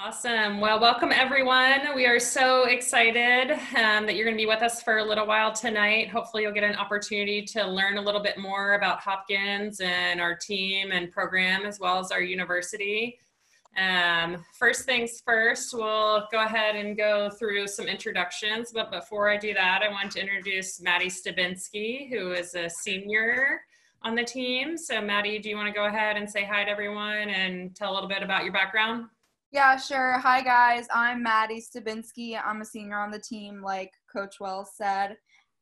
Awesome. Well, welcome everyone. We are so excited that you're going to be with us for a little while tonight. Hopefully you'll get an opportunity to learn a little bit more about Hopkins and our team and program, as well as our university. First things first, we'll go ahead and go through some introductions. But before I do that, I want to introduce Maddie Stabinsky, who is a senior on the team. So Maddie, do you want to go ahead and say hi to everyone and tell a little bit about your background? Yeah, sure. Hi, guys. I'm Maddie Stabinsky. I'm a senior on the team, like Coach Wells said,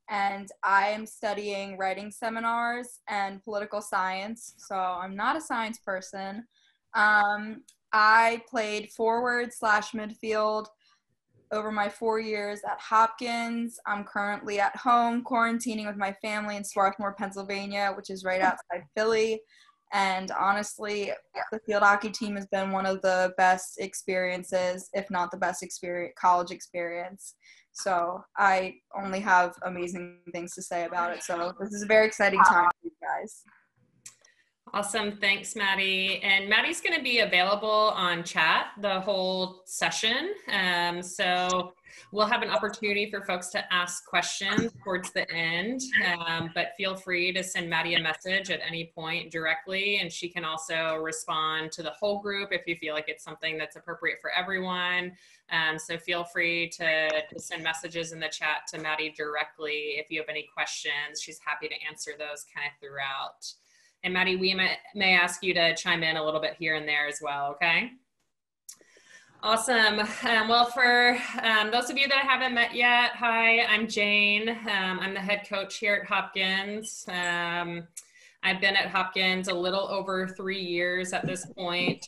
and I am studying writing seminars and political science, so I'm not a science person. I played forward/midfield over my 4 years at Hopkins. I'm currently at home quarantining with my family in Swarthmore, Pennsylvania, which is right outside Philly. And honestly, the field hockey team has been one of the best experiences, if not the best college experience. So I only have amazing things to say about it. So this is a very exciting time for you guys. Awesome. Thanks, Maddie. And Maddie's going to be available on chat the whole session. So we'll have an opportunity for folks to ask questions towards the end, but feel free to send Maddie a message at any point directly, and she can also respond to the whole group if you feel like it's something that's appropriate for everyone. So feel free to send messages in the chat to Maddie directly if you have any questions. She's happy to answer those kind of throughout. And Maddie, we may ask you to chime in a little bit here and there as well, okay? Awesome. Well, for those of you that I haven't met yet, hi, I'm Jane. I'm the head coach here at Hopkins. I've been at Hopkins a little over 3 years at this point.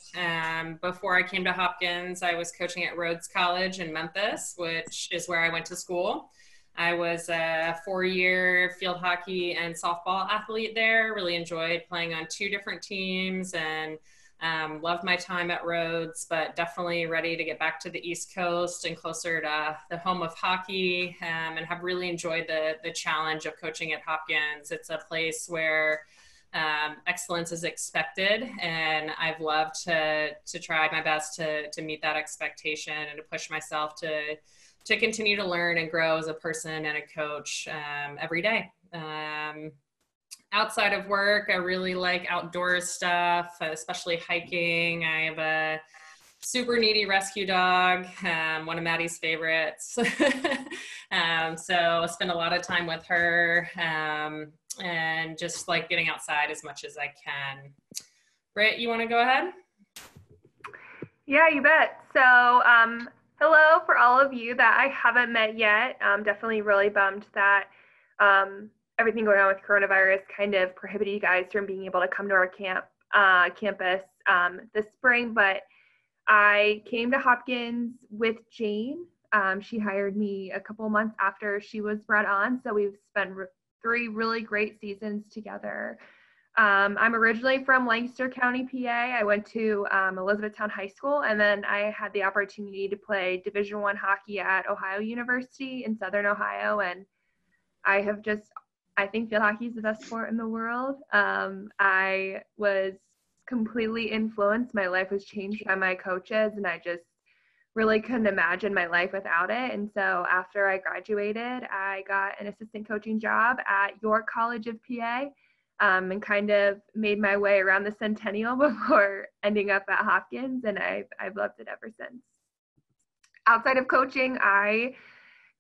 Before I came to Hopkins, I was coaching at Rhodes College in Memphis, which is where I went to school. I was a 4-year field hockey and softball athlete there. Really enjoyed playing on 2 different teams and loved my time at Rhodes, but definitely ready to get back to the East Coast and closer to the home of hockey, and have really enjoyed the challenge of coaching at Hopkins. It's a place where excellence is expected, and I've loved to try my best to meet that expectation and to push myself to continue to learn and grow as a person and a coach every day. Outside of work, I really like outdoor stuff, especially hiking. I have a super needy rescue dog, one of Maddie's favorites. So I spend a lot of time with her and just like getting outside as much as I can. Britt, you want to go ahead? Yeah, you bet. So hello for all of you that I haven't met yet. Definitely really bummed that everything going on with coronavirus kind of prohibited you guys from being able to come to our campus this spring, but I came to Hopkins with Jane. She hired me a couple months after she was brought on, so we've spent 3 really great seasons together. I'm originally from Lancaster County, PA. I went to Elizabethtown High School, and then I had the opportunity to play Division I hockey at Ohio University in Southern Ohio, and I think field hockey is the best sport in the world. I was completely influenced. My life was changed by my coaches, and I just really couldn't imagine my life without it. And so after I graduated, I got an assistant coaching job at York College of PA, and kind of made my way around the Centennial before ending up at Hopkins, and I've loved it ever since. Outside of coaching, I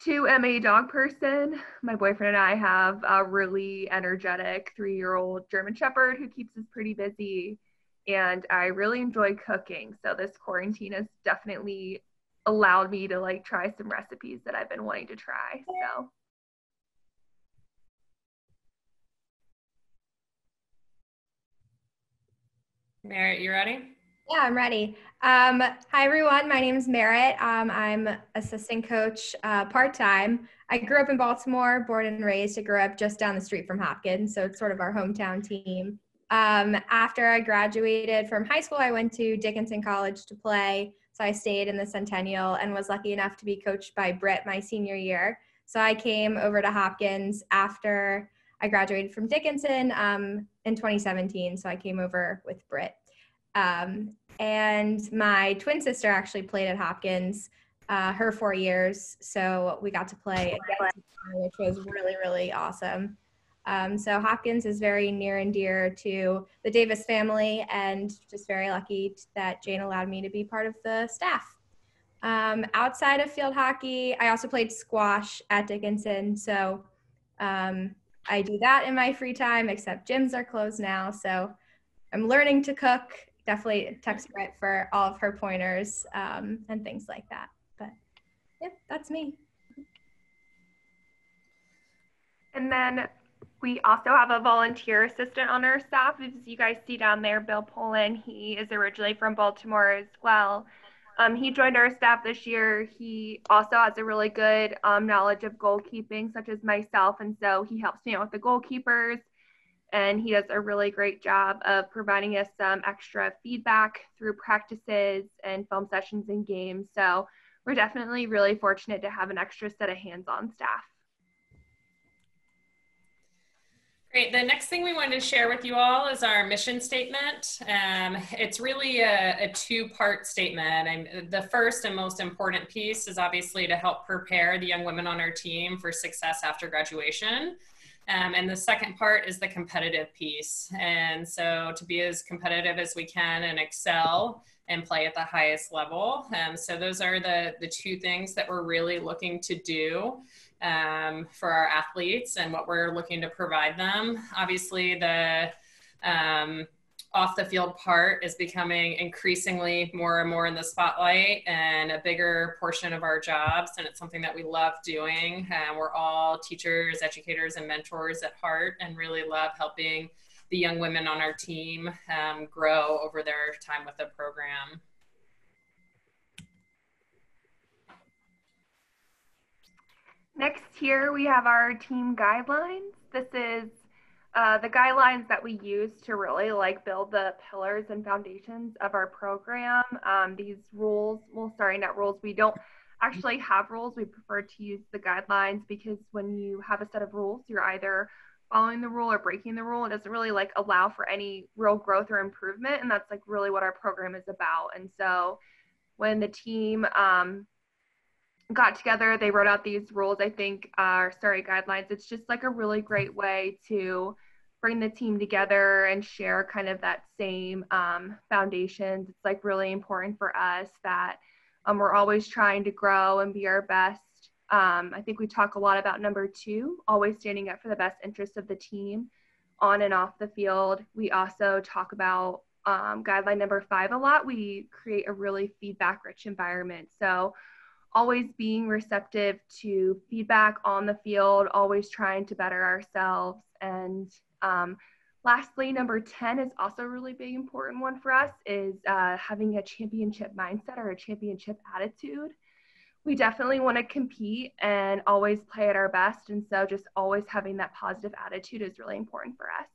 too am a dog person. My boyfriend and I have a really energetic 3-year-old German Shepherd who keeps us pretty busy, and I really enjoy cooking. So this quarantine has definitely allowed me to like try some recipes that I've been wanting to try. So Merritt, you ready? Yeah, I'm ready. Hi, everyone. My name is Merritt. I'm assistant coach part-time. I grew up in Baltimore, born and raised. I grew up just down the street from Hopkins, so it's sort of our hometown team. After I graduated from high school, I went to Dickinson College to play. So I stayed in the Centennial and was lucky enough to be coached by Britt my senior year. So I came over to Hopkins after I graduated from Dickinson in 2017. So I came over with Britt. And my twin sister actually played at Hopkins, her 4 years. So we got to play against each other, which was really, really awesome. So Hopkins is very near and dear to the Davis family, and just very lucky that Jane allowed me to be part of the staff. Outside of field hockey, I also played squash at Dickinson. So I do that in my free time, except gyms are closed now. So I'm learning to cook. Definitely text Britt for all of her pointers and things like that. But yep, that's me. And then we also have a volunteer assistant on our staff. As you guys see down there, Bill Poland, he is originally from Baltimore as well. He joined our staff this year. He also has a really good knowledge of goalkeeping, such as myself. And so he helps me out with the goalkeepers. And he does a really great job of providing us some extra feedback through practices and film sessions and games. So we're definitely really fortunate to have an extra set of hands on staff. Great. The next thing we wanted to share with you all is our mission statement. It's really a two-part statement. And the first and most important piece is obviously to help prepare the young women on our team for success after graduation. And the second part is the competitive piece. And so to be as competitive as we can and excel and play at the highest level. So those are the two things that we're really looking to do for our athletes and what we're looking to provide them. Obviously, the off the field part is becoming increasingly more and more in the spotlight and a bigger portion of our jobs. And it's something that we love doing. We're all teachers, educators, and mentors at heart, and really love helping the young women on our team grow over their time with the program. Next here we have our team guidelines. This is the guidelines that we use to really build the pillars and foundations of our program. These rules, well, sorry, not rules. We don't actually have rules. We prefer to use the guidelines because when you have a set of rules, you're either following the rule or breaking the rule. It doesn't really allow for any real growth or improvement. And that's really what our program is about. And so when the team got together, they wrote out these rules, guidelines. It's just a really great way to bring the team together and share kind of that same foundations. It's really important for us that we're always trying to grow and be our best. I think we talk a lot about number 2, always standing up for the best interest of the team on and off the field. We also talk about guideline number 5 a lot. We create a really feedback-rich environment. So always being receptive to feedback on the field, always trying to better ourselves. And lastly, number 10 is also a really big important one for us, is having a championship mindset or a championship attitude. We definitely want to compete and always play at our best. And so just always having that positive attitude is really important for us.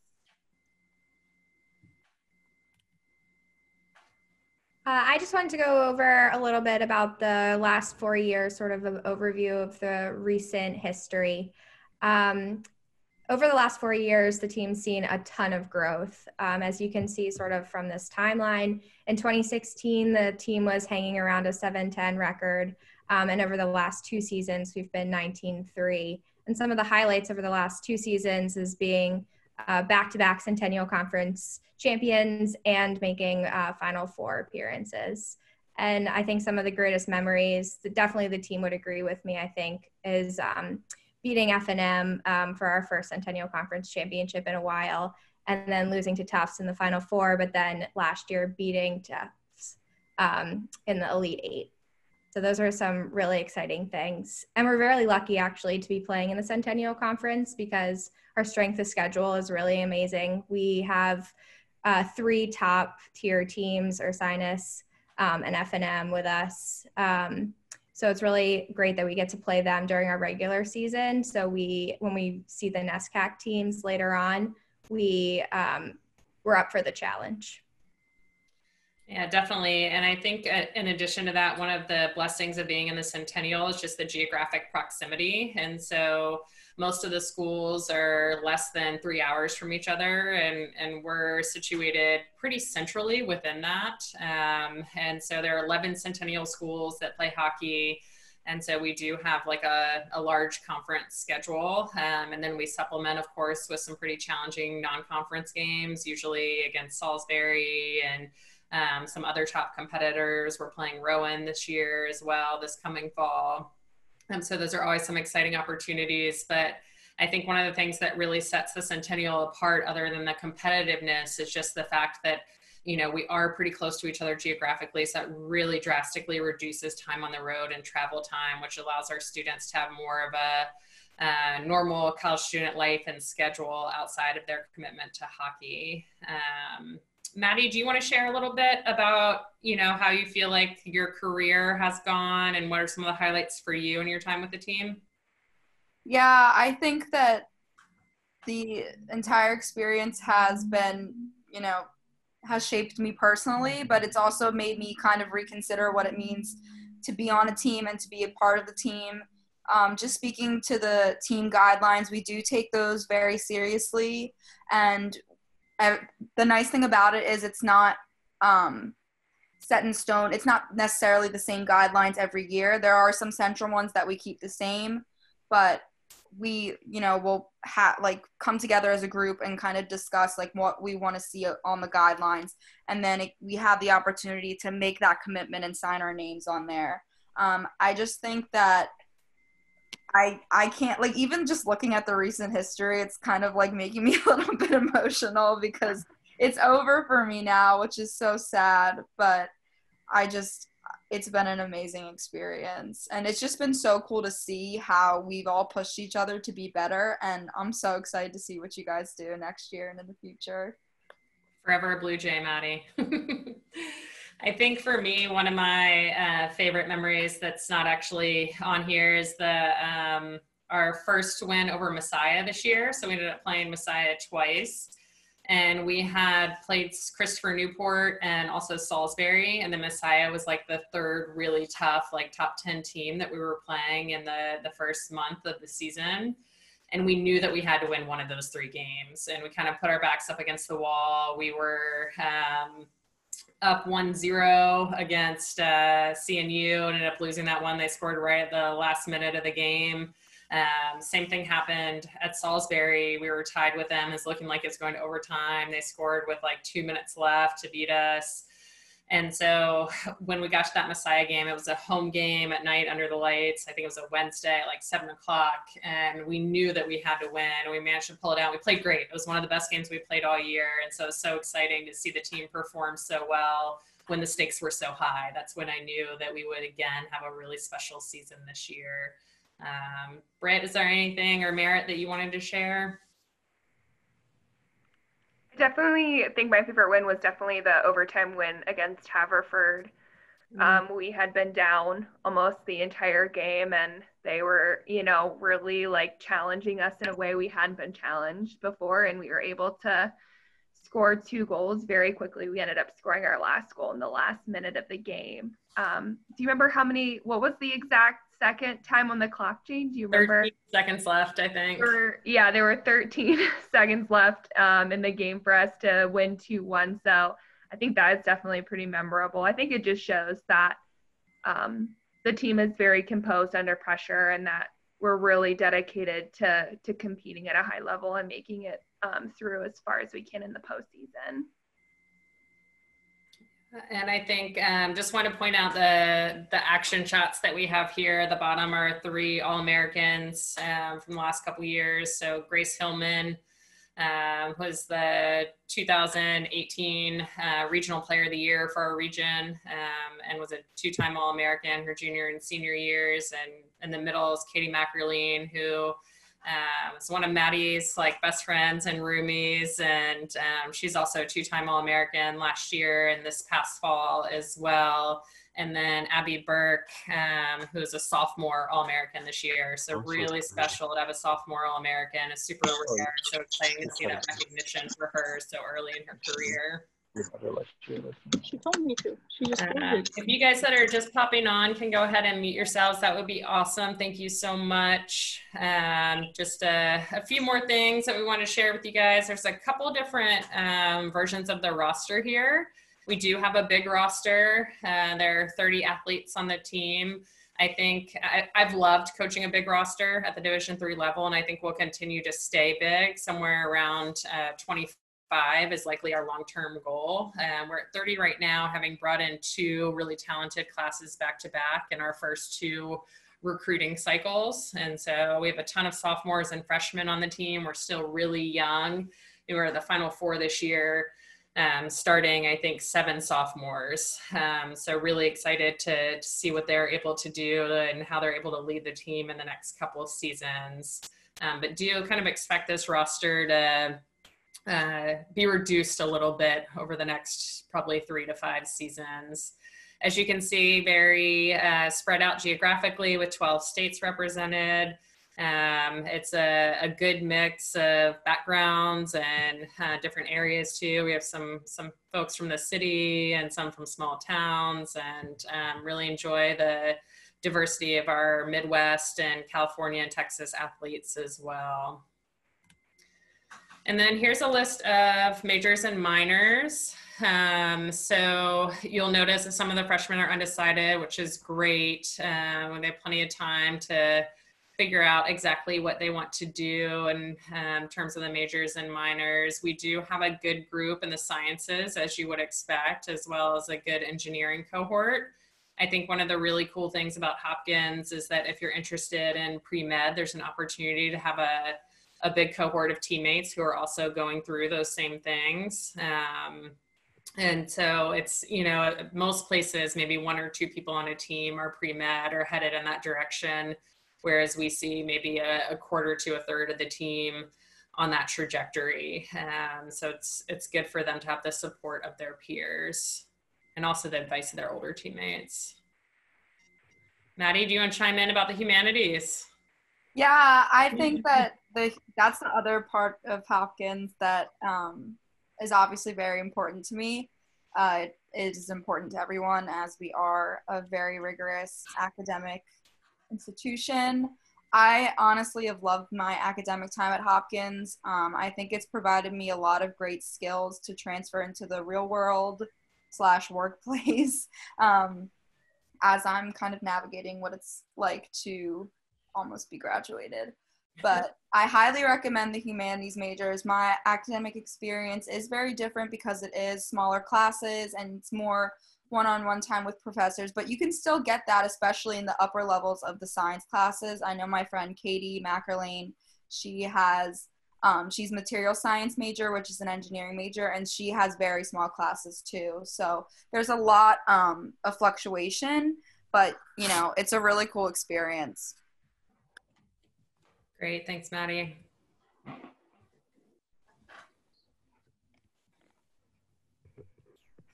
I just wanted to go over a little bit about the last 4 years, sort of an overview of the recent history. Over the last 4 years, the team's seen a ton of growth. As you can see sort of from this timeline, in 2016, the team was hanging around a 7-10 record. And over the last 2 seasons, we've been 19-3. And some of the highlights over the last 2 seasons is being back-to-back Centennial Conference champions and making Final Four appearances. And I think some of the greatest memories, definitely the team would agree with me, I think, is beating F&M for our first Centennial Conference championship in a while, and then losing to Tufts in the Final Four, but then last year beating Tufts in the Elite Eight. So those are some really exciting things. And we're very lucky, actually, to be playing in the Centennial Conference because our strength of schedule is really amazing. We have 3 top-tier teams, Ursinus and F&M with us. So it's really great that we get to play them during our regular season. So when we see the NESCAC teams later on, we're up for the challenge. Yeah, definitely. And I think in addition to that, one of the blessings of being in the Centennial is just the geographic proximity. And so most of the schools are less than 3 hours from each other, and we're situated pretty centrally within that. And so there are 11 Centennial schools that play hockey. And so we do have like a large conference schedule. And then we supplement, of course, with some pretty challenging non-conference games, usually against Salisbury and some other top competitors. We're playing Rowan this year as well, this coming fall. So those are always some exciting opportunities. But I think one of the things that really sets the Centennial apart, other than the competitiveness, is just the fact that, you know, we are pretty close to each other geographically. So that really drastically reduces time on the road and travel time, which allows our students to have more of a normal college student life and schedule outside of their commitment to hockey. Maddie, do you want to share a little bit about, you know, how you feel like your career has gone and what are some of the highlights for you and your time with the team? Yeah, I think that the entire experience has been, you know, has shaped me personally, but it's also made me kind of reconsider what it means to be on a team and to be a part of the team. Just speaking to the team guidelines, we do take those very seriously, and the nice thing about it is it's not set in stone. It's not necessarily the same guidelines every year. There are some central ones that we keep the same, but we, you know, will come together as a group and kind of discuss like what we want to see on the guidelines, and then we have the opportunity to make that commitment and sign our names on there. I just think that I can't, like, even just looking at the recent history, it's kind of like making me a little bit emotional because it's over for me now, which is so sad, but it's been an amazing experience. And it's just been so cool to see how we've all pushed each other to be better. And I'm so excited to see what you guys do next year and in the future. Forever a Blue Jay, Maddie. I think for me, one of my favorite memories that's not actually on here is our first win over Messiah this year. So we ended up playing Messiah twice. And we had played Christopher Newport and also Salisbury. And the Messiah was like the third really tough, like top 10 team that we were playing in the first month of the season. And we knew that we had to win one of those three games. And we kind of put our backs up against the wall. We were up 1-0 against CNU, ended up losing that one. They scored right at the last minute of the game. Same thing happened at Salisbury. We were tied with them. It's looking like it's going to overtime. They scored with like 2 minutes left to beat us. And so when we got to that Messiah game, it was a home game at night under the lights. I think it was a Wednesday at like 7 o'clock. And we knew that we had to win, and we managed to pull it out. We played great. It was one of the best games we played all year. And so it was so exciting to see the team perform so well when the stakes were so high. That's when I knew that we would again have a really special season this year. Britt, is there anything, or Merritt, that you wanted to share? I definitely think my favorite win was definitely the overtime win against Haverford. We had been down almost the entire game, and they were, you know, really like challenging us in a way we hadn't been challenged before, and we were able to score 2 goals very quickly. We ended up scoring our last goal in the last minute of the game. Do you remember what was the exact second time on the clock, Jane? Do you remember? 13 seconds left, I think. There were 13 seconds left in the game for us to win 2-1. So I think that is definitely pretty memorable. I think it just shows that the team is very composed under pressure, and that we're really dedicated to competing at a high level and making it through as far as we can in the postseason. And I think just want to point out the action shots that we have here. At the bottom are 3 All-Americans from the last couple of years. So Grace Hillman was the 2018 Regional Player of the Year for our region, and was a 2-time All-American her junior and senior years. And in the middle is Katie Mackerline, who is one of Maddie's like best friends and roomies, and she's also a 2-time All-American last year and this past fall as well. And then Abby Burke, who's a sophomore All-American this year. So really special to have a sophomore All-American. It's super rare, so exciting to see that recognition for her so early in her career. She told me to. She just if you guys that are just popping on can go ahead and mute yourselves, that would be awesome. Thank you so much. Just a few more things that we want to share with you guys. There's a couple different versions of the roster here. We do have a big roster. There are 30 athletes on the team. I think I've loved coaching a big roster at the Division III level, and I think we'll continue to stay big. Somewhere around 25 is likely our long-term goal. We're at 30 right now, having brought in 2 really talented classes back-to-back in our first 2 recruiting cycles. And so we have a ton of sophomores and freshmen on the team. We're still really young. We were the Final 4 this year. Starting, I think, 7 sophomores. So really excited to see what they're able to do and how they're able to lead the team in the next couple of seasons. But do kind of expect this roster to be reduced a little bit over the next probably 3 to 5 seasons. As you can see, very spread out geographically with 12 states represented. It's a good mix of backgrounds and different areas too. We have some folks from the city and some from small towns, and really enjoy the diversity of our Midwest and California and Texas athletes as well. And then here's a list of majors and minors. So you'll notice that some of the freshmen are undecided, which is great. They have plenty of time to figure out exactly what they want to do in terms of the majors and minors. We do have a good group in the sciences, as you would expect, as well as a good engineering cohort. I think one of the really cool things about Hopkins is that if you're interested in pre-med, there's an opportunity to have a big cohort of teammates who are also going through those same things. And so it's, you know, most places, maybe 1 or 2 people on a team are pre-med or headed in that direction, whereas we see maybe a quarter to a third of the team on that trajectory. So it's good for them to have the support of their peers and also the advice of their older teammates. Maddie, do you want to chime in about the humanities? Yeah, I think that that's the other part of Hopkins that is obviously very important to me. It is important to everyone, as we are a very rigorous academic institution. I honestly have loved my academic time at Hopkins. I think it's provided me a lot of great skills to transfer into the real world / workplace as I'm kind of navigating what it's like to almost be graduated. But I highly recommend the humanities majors. My academic experience is very different because it is smaller classes and it's more one-on-one time with professors, but you can still get that, especially in the upper levels of the science classes. I know my friend Katie Mackerlane, she has, she's material science major, which is an engineering major, and she has very small classes too. So there's a lot of fluctuation, but you know, it's a really cool experience. Great, thanks, Maddie.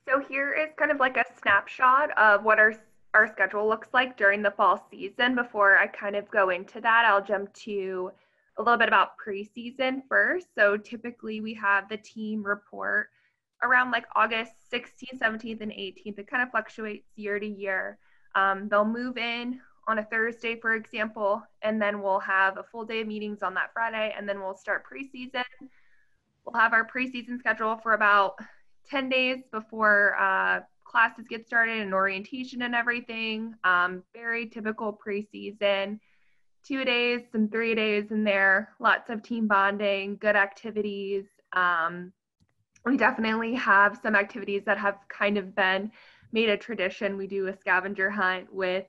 So here is kind of like a snapshot of what our schedule looks like during the fall season. Before I kind of go into that, I'll jump to a little bit about preseason first. So typically we have the team report around like August 16th, 17th, and 18th. It kind of fluctuates year to year. They'll move in on a Thursday, for example, and then we'll have a full day of meetings on that Friday, and then we'll start preseason. We'll have our preseason schedule for about 10 days before classes get started and orientation and everything. Very typical preseason. 2 days, some 3 days in there, lots of team bonding, good activities. We definitely have some activities that have kind of been made a tradition. We do a scavenger hunt with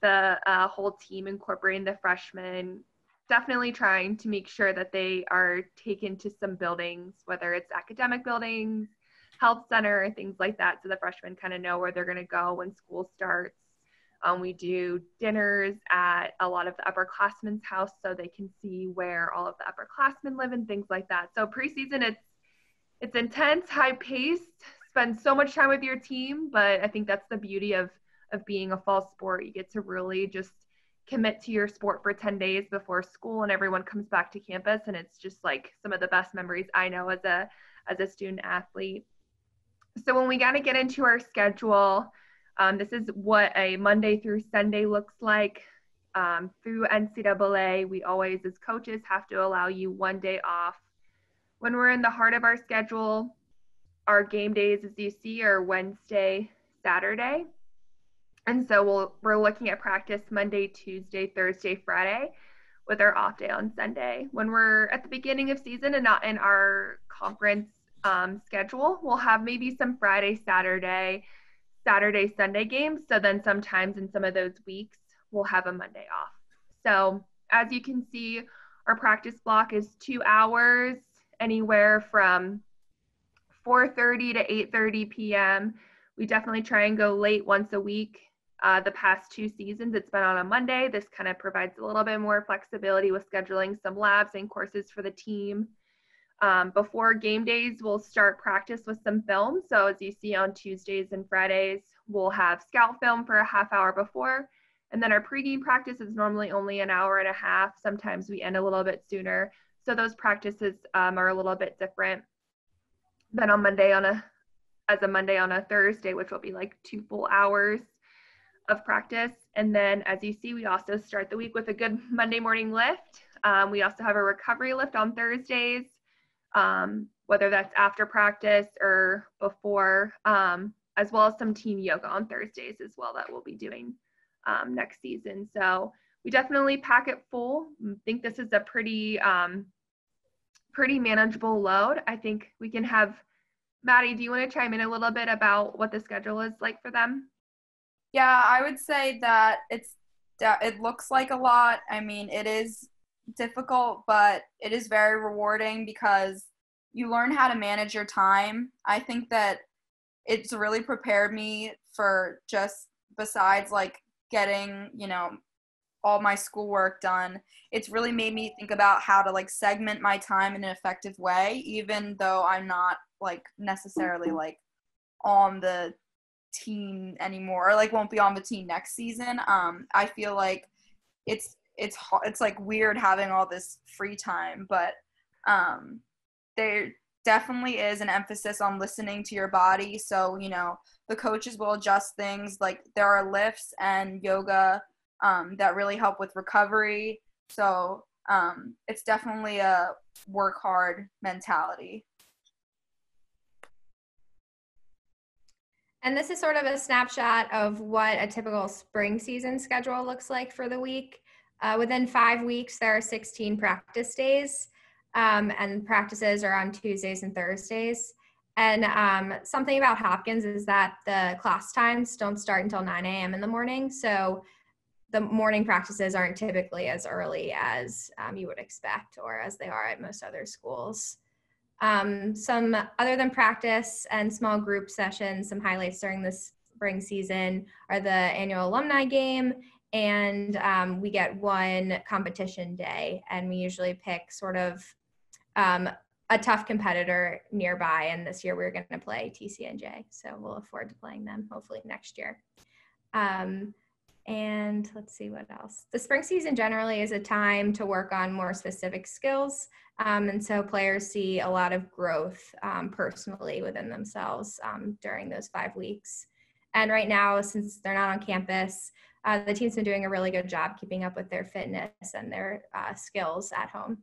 the whole team, incorporating the freshmen, definitely trying to make sure that they are taken to some buildings, whether it's academic buildings, health center, things like that, so the freshmen kind of know where they're going to go when school starts. We do dinners at a lot of the upperclassmen's house so they can see where all of the upperclassmen live and things like that. So preseason, it's intense, high-paced, spend so much time with your team, but I think that's the beauty of being a fall sport. You get to really just commit to your sport for 10 days before school and everyone comes back to campus, and it's just like some of the best memories I know as a student athlete. So when we got to get into our schedule, this is what a Monday through Sunday looks like. Through NCAA, we always, as coaches, have to allow you one day off. When we're in the heart of our schedule, our game days, as you see, are Wednesday, Saturday. And so we're looking at practice Monday, Tuesday, Thursday, Friday, with our off day on Sunday. When we're at the beginning of season and not in our conference schedule, we'll have maybe some Friday, Saturday, Sunday games. So then sometimes in some of those weeks, we'll have a Monday off. So as you can see, our practice block is 2 hours, anywhere from 4:30 to 8:30 p.m. We definitely try and go late once a week. The past 2 seasons, it's been on a Monday. This kind of provides a little bit more flexibility with scheduling some labs and courses for the team. Before game days, we'll start practice with some film. So as you see on Tuesdays and Fridays, we'll have scout film for a half hour before. And then our pregame practice is normally only an hour and a half. Sometimes we end a little bit sooner. So those practices are a little bit different than on Monday on a Thursday, which will be like 2 full hours of practice. And then as you see, we also start the week with a good Monday morning lift. We also have a recovery lift on Thursdays, whether that's after practice or before, as well as some team yoga on Thursdays as well that we'll be doing next season. So we definitely pack it full. I think this is a pretty manageable load. I think we can have, Maddie, do you want to chime in a little bit about what the schedule is like for them? Yeah, I would say that it looks like a lot. I mean, it is difficult, but it is very rewarding because you learn how to manage your time. I think that it's really prepared me for just, besides like getting, all my schoolwork done, it's really made me think about how to like segment my time in an effective way, even though I'm not like necessarily like on the team anymore, or like won't be on the team next season. I feel like it's like weird having all this free time, but there definitely is an emphasis on listening to your body. So the coaches will adjust things, like there are lifts and yoga that really help with recovery. So it's definitely a work hard mentality. And this is sort of a snapshot of what a typical spring season schedule looks like for the week. Within 5 weeks, there are 16 practice days, and practices are on Tuesdays and Thursdays. And something about Hopkins is that the class times don't start until 9 a.m. in the morning. So the morning practices aren't typically as early as you would expect, or as they are at most other schools. Some other than practice and small group sessions, some highlights during this spring season are the annual alumni game, and we get one competition day, and we usually pick sort of a tough competitor nearby, and this year we're going to play TCNJ, so we'll look forward to playing them hopefully next year. And let's see what else. The spring season generally is a time to work on more specific skills. And so players see a lot of growth personally within themselves during those 5 weeks. And right now, since they're not on campus, the team's been doing a really good job keeping up with their fitness and their skills at home.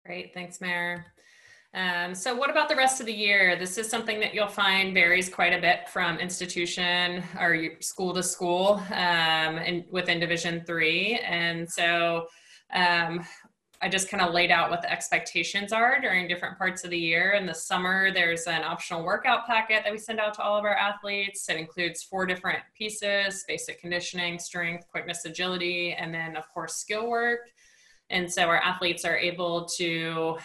Great, thanks, Mare. So what about the rest of the year? This is something that you'll find varies quite a bit from institution or school to school and within Division III. And so I just kind of laid out what the expectations are during different parts of the year. In the summer, there's an optional workout packet that we send out to all of our athletes. It includes 4 different pieces: basic conditioning, strength, quickness, agility, and then of course skill work. And so our athletes are able to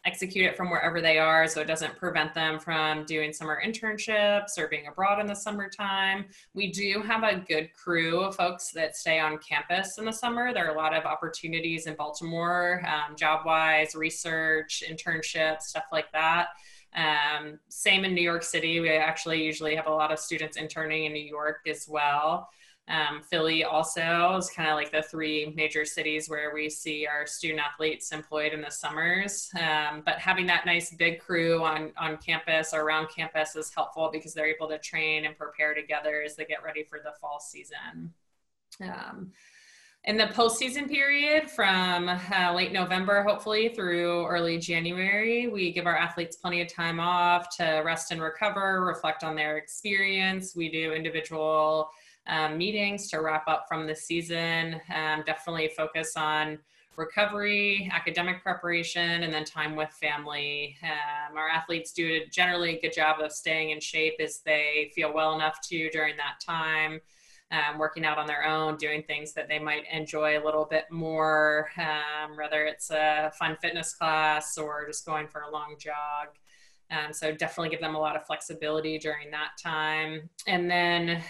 execute it from wherever they are, so it doesn't prevent them from doing summer internships or being abroad in the summertime. We do have a good crew of folks that stay on campus in the summer. There are a lot of opportunities in Baltimore, job-wise, research, internships, stuff like that. Same in New York City. We actually usually have a lot of students interning in New York as well. Philly also is kind of like the three major cities where we see our student athletes employed in the summers. But having that nice big crew on campus or around campus is helpful because they're able to train and prepare together as they get ready for the fall season. In the postseason period from late November, hopefully, through early January, we give our athletes plenty of time off to rest and recover, reflect on their experience. We do individual meetings to wrap up from the season, definitely focus on recovery, academic preparation, and then time with family. Our athletes do generally a good job of staying in shape as they feel well enough to during that time. Working out on their own, doing things that they might enjoy a little bit more, whether it's a fun fitness class or just going for a long jog. So definitely give them a lot of flexibility during that time. And then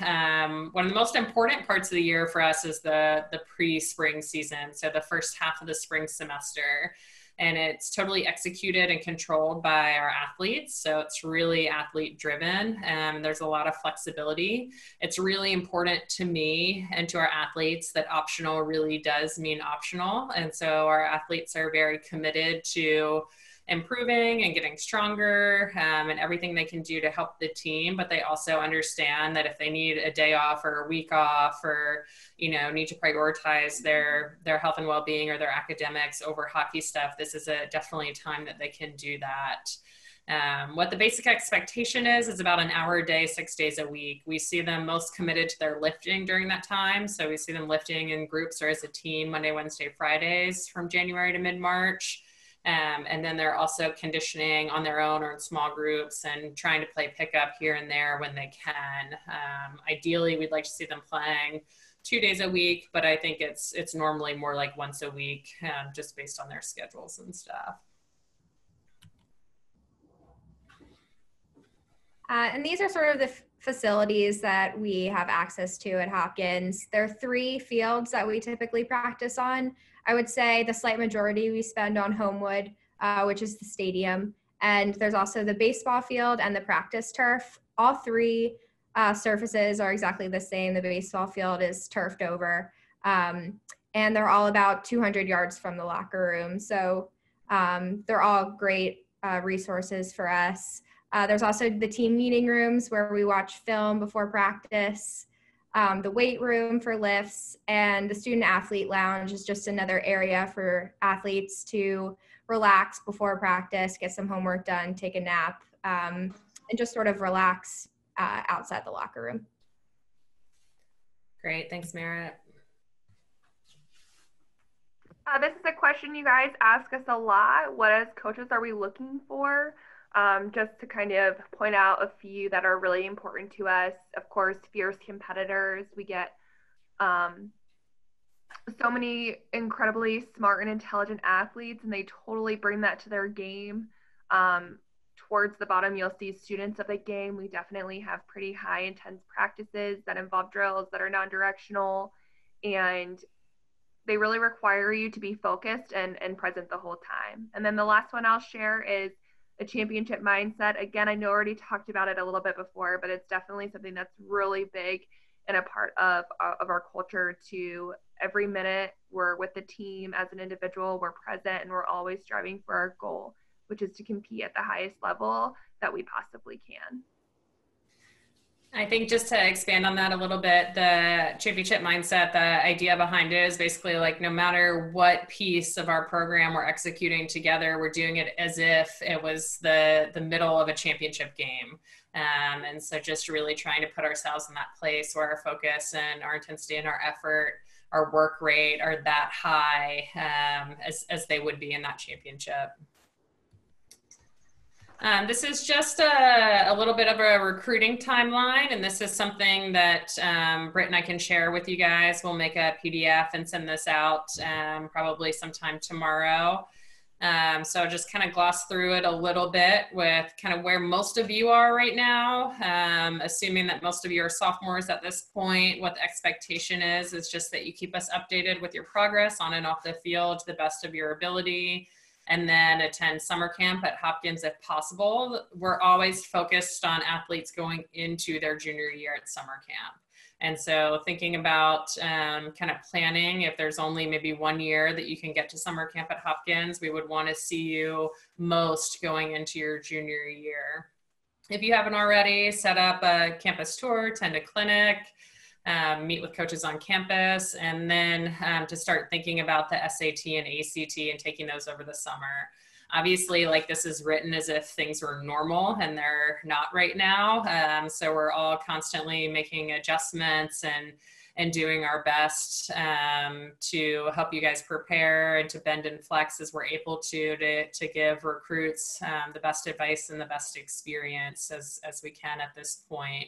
one of the most important parts of the year for us is the pre-spring season. So the first half of the spring semester. And it's totally executed and controlled by our athletes. So it's really athlete driven and there's a lot of flexibility. It's really important to me and to our athletes that optional really does mean optional. And so our athletes are very committed to improving and getting stronger and everything they can do to help the team, but they also understand that if they need a day off or a week off or need to prioritize their health and well-being or their academics over hockey stuff, this is definitely a time that they can do that. What the basic expectation is about an hour a day, 6 days a week. We see them most committed to their lifting during that time. So we see them lifting in groups or as a team Monday, Wednesday, Fridays from January to mid-March. And then they're also conditioning on their own or in small groups and trying to play pickup here and there when they can. Ideally, we'd like to see them playing 2 days a week, but I think it's normally more like once a week, just based on their schedules and stuff. And these are sort of the facilities that we have access to at Hopkins. There are 3 fields that we typically practice on. I would say the slight majority we spend on Homewood, which is the stadium. And there's also the baseball field and the practice turf. All 3 surfaces are exactly the same. The baseball field is turfed over. And they're all about 200 yards from the locker room. So they're all great resources for us. There's also the team meeting rooms where we watch film before practice, the weight room for lifts, and the student athlete lounge is just another area for athletes to relax before practice, get some homework done, take a nap, and just sort of relax outside the locker room. Great, thanks, Merritt. This is a question you guys ask us a lot. What as coaches are we looking for? Just to kind of point out a few that are really important to us. Of course, fierce competitors. We get so many incredibly smart and intelligent athletes, and they totally bring that to their game. Towards the bottom, you'll see students of the game. We definitely have pretty high intense practices that involve drills that are non-directional, and they really require you to be focused and present the whole time. And then the last one I'll share is a championship mindset. Again, I know I already talked about it a little bit before, but it's definitely something that's really big and a part of our culture. To every minute we're with the team as an individual, we're present, and we're always striving for our goal, which is to compete at the highest level that we possibly can. I think just to expand on that a little bit, the championship mindset, the idea behind it is basically like no matter what piece of our program we're executing together, we're doing it as if it was the middle of a championship game. And so just really trying to put ourselves in that place where our focus and our intensity and our effort, our work rate are that high as they would be in that championship. This is just a little bit of a recruiting timeline, and this is something that Britt and I can share with you guys. We'll make a PDF and send this out probably sometime tomorrow. So I'll just kind of gloss through it a little bit with kind of where most of you are right now, assuming that most of you are sophomores at this point. What the expectation is just that you keep us updated with your progress on and off the field to the best of your ability. and then attend summer camp at Hopkins if possible. We're always focused on athletes going into their junior year at summer camp. And so thinking about kind of planning, if there's only maybe 1 year that you can get to summer camp at Hopkins, we would want to see you most going into your junior year. If you haven't already, set up a campus tour, attend a clinic, meet with coaches on campus, and then to start thinking about the SAT and ACT and taking those over the summer. Obviously, like, this is written as if things were normal, and they're not right now. So we're all constantly making adjustments and doing our best to help you guys prepare and to bend and flex as we're able to give recruits the best advice and the best experience as we can at this point.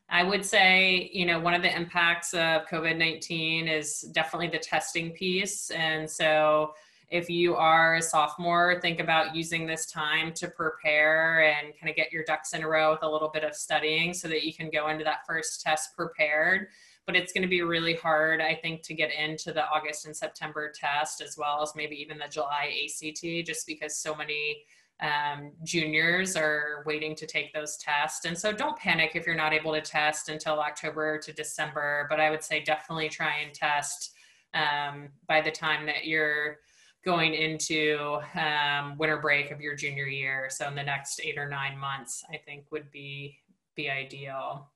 I would say, you know, one of the impacts of COVID-19 is definitely the testing piece. And so if you are a sophomore, think about using this time to prepare and kind of get your ducks in a row with a little bit of studying so that you can go into that first test prepared. But it's going to be really hard, I think, to get into the August and September test, as well as maybe even the July ACT, just because so many juniors are waiting to take those tests. And so don't panic if you're not able to test until October to December, but I would say definitely try and test by the time that you're going into winter break of your junior year. So in the next 8 or 9 months, I think would be ideal.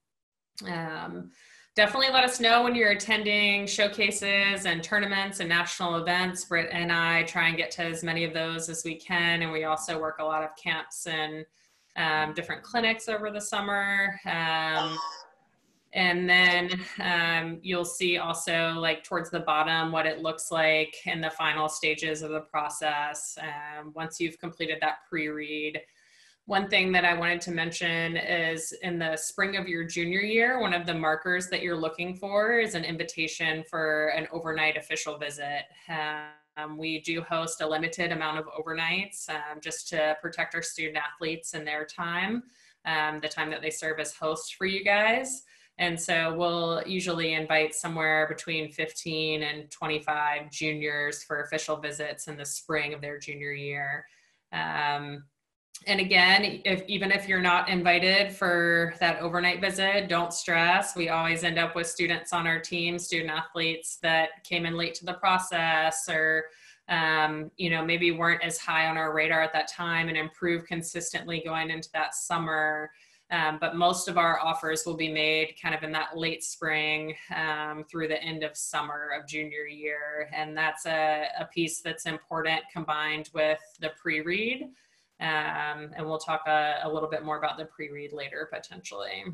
Definitely let us know when you're attending showcases and tournaments and national events. Britt and I try and get to as many of those as we can. And we also work a lot of camps and different clinics over the summer. And then you'll see also, like, towards the bottom what it looks like in the final stages of the process once you've completed that pre-read. One thing that I wanted to mention is in the spring of your junior year, one of the markers that you're looking for is an invitation for an overnight official visit. We do host a limited amount of overnights just to protect our student athletes and their time, the time that they serve as hosts for you guys. And so we'll usually invite somewhere between 15 and 25 juniors for official visits in the spring of their junior year. And again, even if you're not invited for that overnight visit, don't stress. We always end up with students on our team, student athletes that came in late to the process, or you know, maybe weren't as high on our radar at that time and improved consistently going into that summer. But most of our offers will be made kind of in that late spring through the end of summer of junior year. And that's a piece that's important combined with the pre-read. And we'll talk a little bit more about the pre-read later, potentially.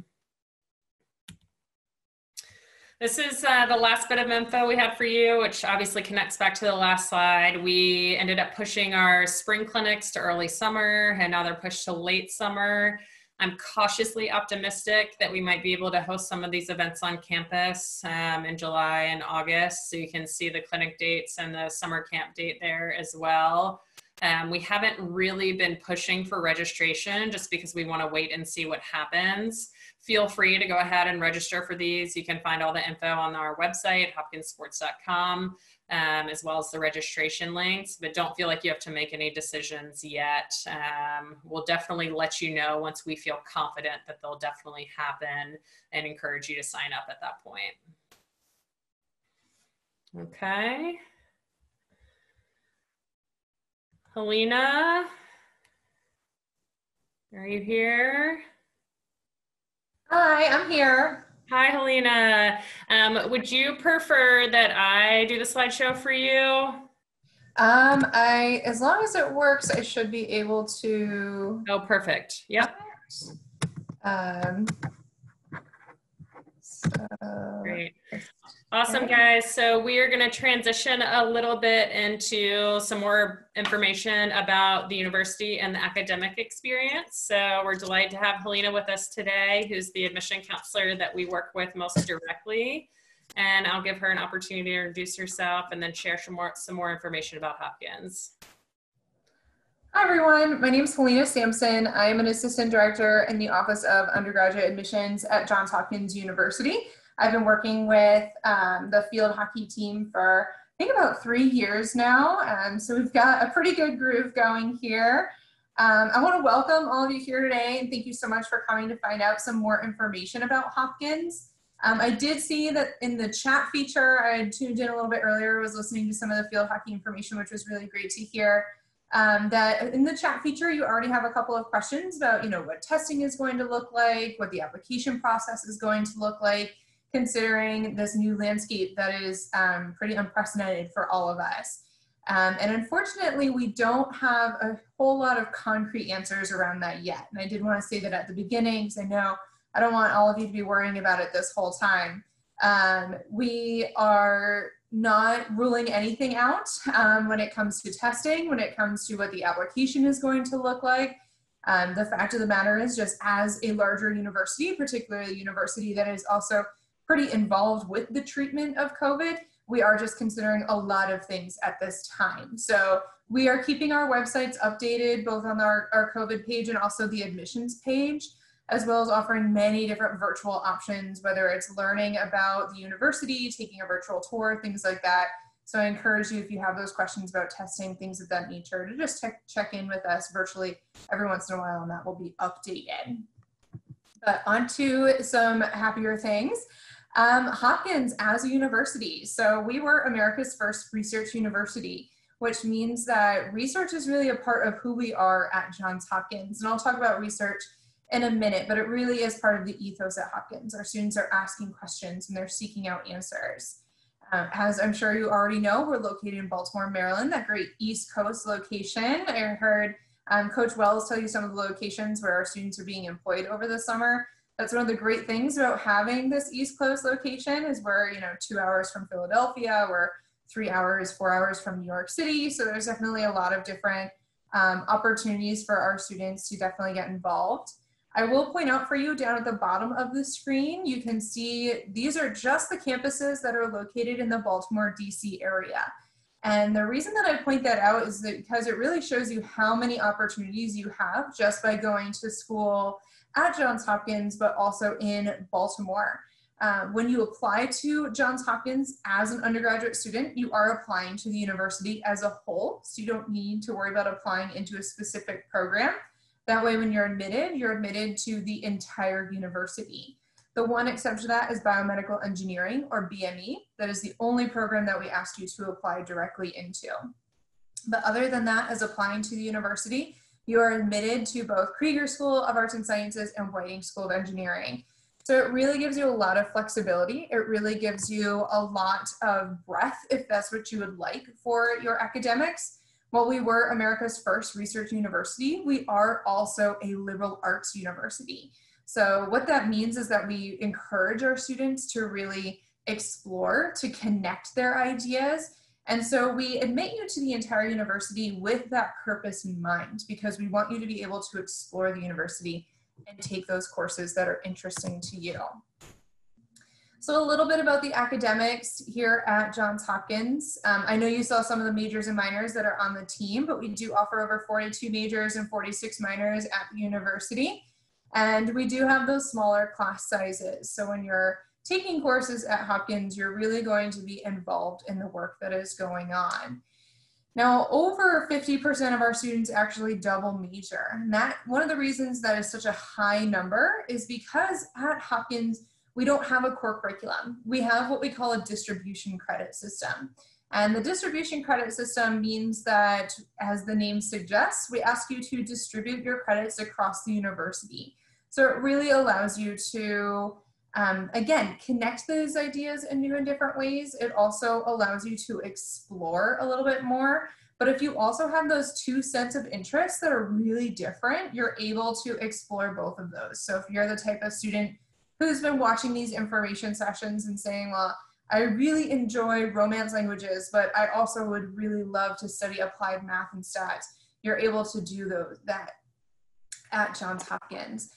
This is the last bit of info we had for you, which obviously connects back to the last slide. We ended up pushing our spring clinics to early summer, and now they're pushed to late summer. I'm cautiously optimistic that we might be able to host some of these events on campus in July and August. So you can see the clinic dates and the summer camp date there as well. We haven't really been pushing for registration just because we want to wait and see what happens. Feel free to go ahead and register for these. You can find all the info on our website, hopkinsports.com, as well as the registration links, but don't feel like you have to make any decisions yet. We'll definitely let you know once we feel confident that they'll definitely happen, and encourage you to sign up at that point. Okay. Helena, are you here? Hi, I'm here. Hi, Helena. Would you prefer that I do the slideshow for you? As long as it works, I should be able to. Oh, perfect. Yep. Great. Awesome, guys. So we are going to transition a little bit into some more information about the university and the academic experience. So we're delighted to have Helena with us today, who's the admission counselor that we work with most directly. And I'll give her an opportunity to introduce herself and then share some more information about Hopkins. Hi, everyone. My name is Helena Sampson. I am an assistant director in the Office of Undergraduate Admissions at Johns Hopkins University. I've been working with the field hockey team for think about 3 years now. So we've got a pretty good groove going here. I want to welcome all of you here today and thank you so much for coming to find out some more information about Hopkins. I did see that in the chat feature, I had tuned in a little bit earlier, was listening to some of the field hockey information, which was really great to hear. That in the chat feature, you already have a couple of questions about, what testing is going to look like, what the application process is going to look like, considering this new landscape that is pretty unprecedented for all of us. And unfortunately, we don't have a whole lot of concrete answers around that yet. And I did want to say that at the beginning, because I know I don't want all of you to be worrying about it this whole time. We are not ruling anything out when it comes to testing, when it comes to what the application is going to look like. The fact of the matter is, just as a larger university, particularly a university that is also pretty involved with the treatment of COVID, we are just considering a lot of things at this time. So we are keeping our websites updated, both on our COVID page and also the admissions page, as well as offering many different virtual options, whether it's learning about the university, taking a virtual tour, things like that. So I encourage you, if you have those questions about testing, things of that nature, to just check in with us virtually every once in a while, and that will be updated. But on to some happier things. Hopkins as a university. So we were America's first research university, which means that research is really a part of who we are at Johns Hopkins. And I'll talk about research in a minute, but it really is part of the ethos at Hopkins. Our students are asking questions and they're seeking out answers. As I'm sure you already know, we're located in Baltimore, Maryland, that great East Coast location. I heard Coach Wells tell you some of the locations where our students are being employed over the summer. That's one of the great things about having this East Coast location, is we're 2 hours from Philadelphia, we're 3 hours, 4 hours from New York City. So there's definitely a lot of different opportunities for our students to definitely get involved. I will point out for you down at the bottom of the screen, you can see these are just the campuses that are located in the Baltimore, DC area. And the reason that I point that out is that because it really shows you how many opportunities you have just by going to school at Johns Hopkins, but also in Baltimore. When you apply to Johns Hopkins as an undergraduate student, you are applying to the university as a whole. So you don't need to worry about applying into a specific program. That way, when you're admitted to the entire university. The one exception to that is biomedical engineering, or BME. That is the only program that we asked you to apply directly into. But other than that, as applying to the university, you are admitted to both Krieger School of Arts and Sciences and Whiting School of Engineering. So it really gives you a lot of flexibility. It really gives you a lot of breadth, if that's what you would like for your academics. While we were America's first research university, we are also a liberal arts university. So what that means is that we encourage our students to really explore, to connect their ideas. And so we admit you to the entire university with that purpose in mind, because we want you to be able to explore the university and take those courses that are interesting to you. So a little bit about the academics here at Johns Hopkins. I know you saw some of the majors and minors that are on the team, but we do offer over 42 majors and 46 minors at the university. And we do have those smaller class sizes. So when you're taking courses at Hopkins, you're really going to be involved in the work that is going on. Now, over 50% of our students actually double major. And one of the reasons that is such a high number is because at Hopkins, we don't have a core curriculum. We have what we call a distribution credit system. And the distribution credit system means that, as the name suggests, we ask you to distribute your credits across the university. So it really allows you to, again, connect those ideas in new and different ways. It also allows you to explore a little bit more. But if you also have those two sets of interests that are really different, you're able to explore both of those. So if you're the type of student who's been watching these information sessions and saying, well, I really enjoy Romance languages, but I also would really love to study applied math and stats, you're able to do that at Johns Hopkins.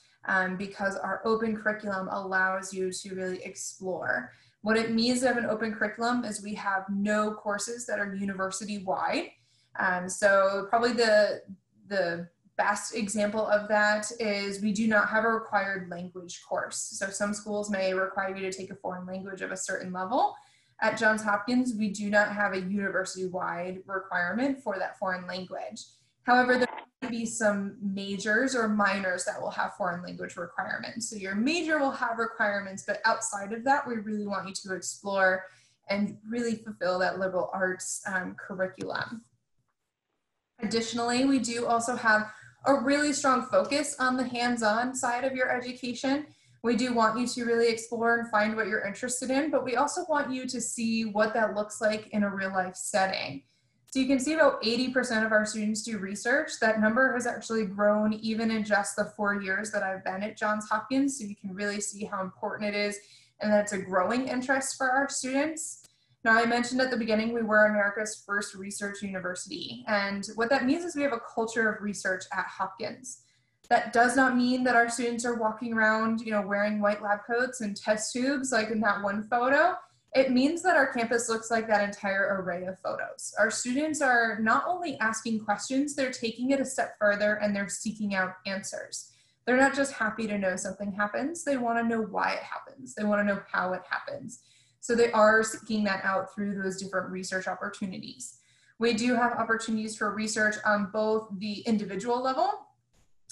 Because our open curriculum allows you to really explore. What it means to have an open curriculum is we have no courses that are university-wide. So probably the best example of that is we do not have a required language course. So some schools may require you to take a foreign language of a certain level. At Johns Hopkins, we do not have a university-wide requirement for that foreign language. However, there may be some majors or minors that will have foreign language requirements. So your major will have requirements, but outside of that, we really want you to explore and really fulfill that liberal arts curriculum. Additionally, we do also have a really strong focus on the hands-on side of your education. We do want you to really explore and find what you're interested in, but we also want you to see what that looks like in a real life setting. So you can see about 80% of our students do research. That number has actually grown even in just the 4 years that I've been at Johns Hopkins. So you can really see how important it is and that it's a growing interest for our students. Now, I mentioned at the beginning, we were America's first research university. And what that means is we have a culture of research at Hopkins. That does not mean that our students are walking around, wearing white lab coats and test tubes like in that one photo. It means that our campus looks like that entire array of photos. Our students are not only asking questions, they're taking it a step further and they're seeking out answers. They're not just happy to know something happens, they want to know why it happens. They want to know how it happens. So they are seeking that out through those different research opportunities. We do have opportunities for research on both the individual level,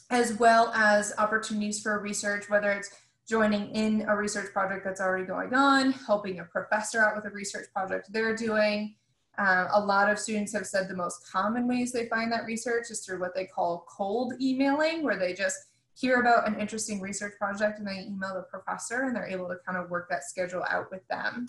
as well as opportunities for research, whether it's joining in a research project that's already going on, helping a professor out with a research project they're doing. A lot of students have said the most common ways they find that research is through what they call cold emailing, where they just hear about an interesting research project and they email the professor and they're able to kind of work that schedule out with them.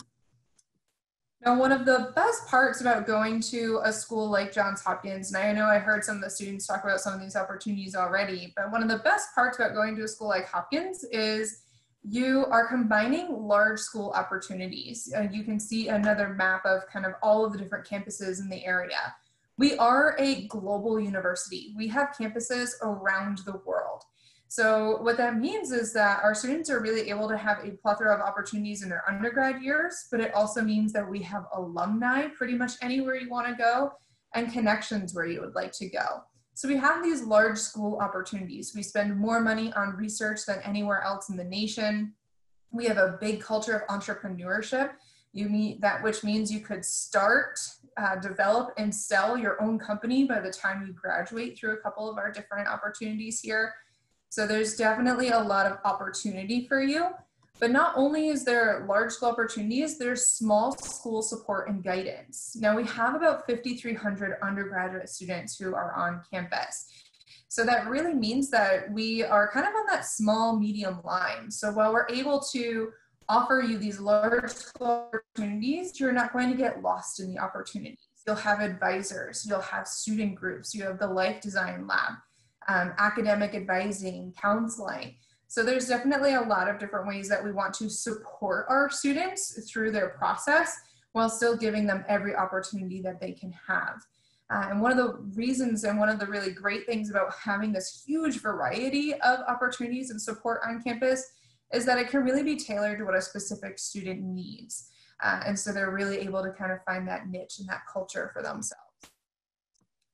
Now, one of the best parts about going to a school like Johns Hopkins, and I know I heard some of the students talk about some of these opportunities already, but one of the best parts about going to a school like Hopkins is you are combining large school opportunities. You can see another map of kind of all of the different campuses in the area. We are a global university. We have campuses around the world. So what that means is that our students are really able to have a plethora of opportunities in their undergrad years, but it also means that we have alumni pretty much anywhere you want to go and connections where you would like to go. So we have these large school opportunities. We spend more money on research than anywhere else in the nation. We have a big culture of entrepreneurship. Which means you could start, develop, and sell your own company by the time you graduate through a couple of our different opportunities here. So there's definitely a lot of opportunity for you, but not only is there large school opportunities, there's small school support and guidance. Now we have about 5,300 undergraduate students who are on campus. So that really means that we are kind of on that small medium line. So while we're able to offer you these large school opportunities, you're not going to get lost in the opportunities. You'll have advisors, you'll have student groups, you have the life design lab, academic advising, counseling. So there's definitely a lot of different ways that we want to support our students through their process while still giving them every opportunity that they can have. And one of the reasons and one of the really great things about having this huge variety of opportunities and support on campus is that it can really be tailored to what a specific student needs. And so they're really able to kind of find that niche and that culture for themselves.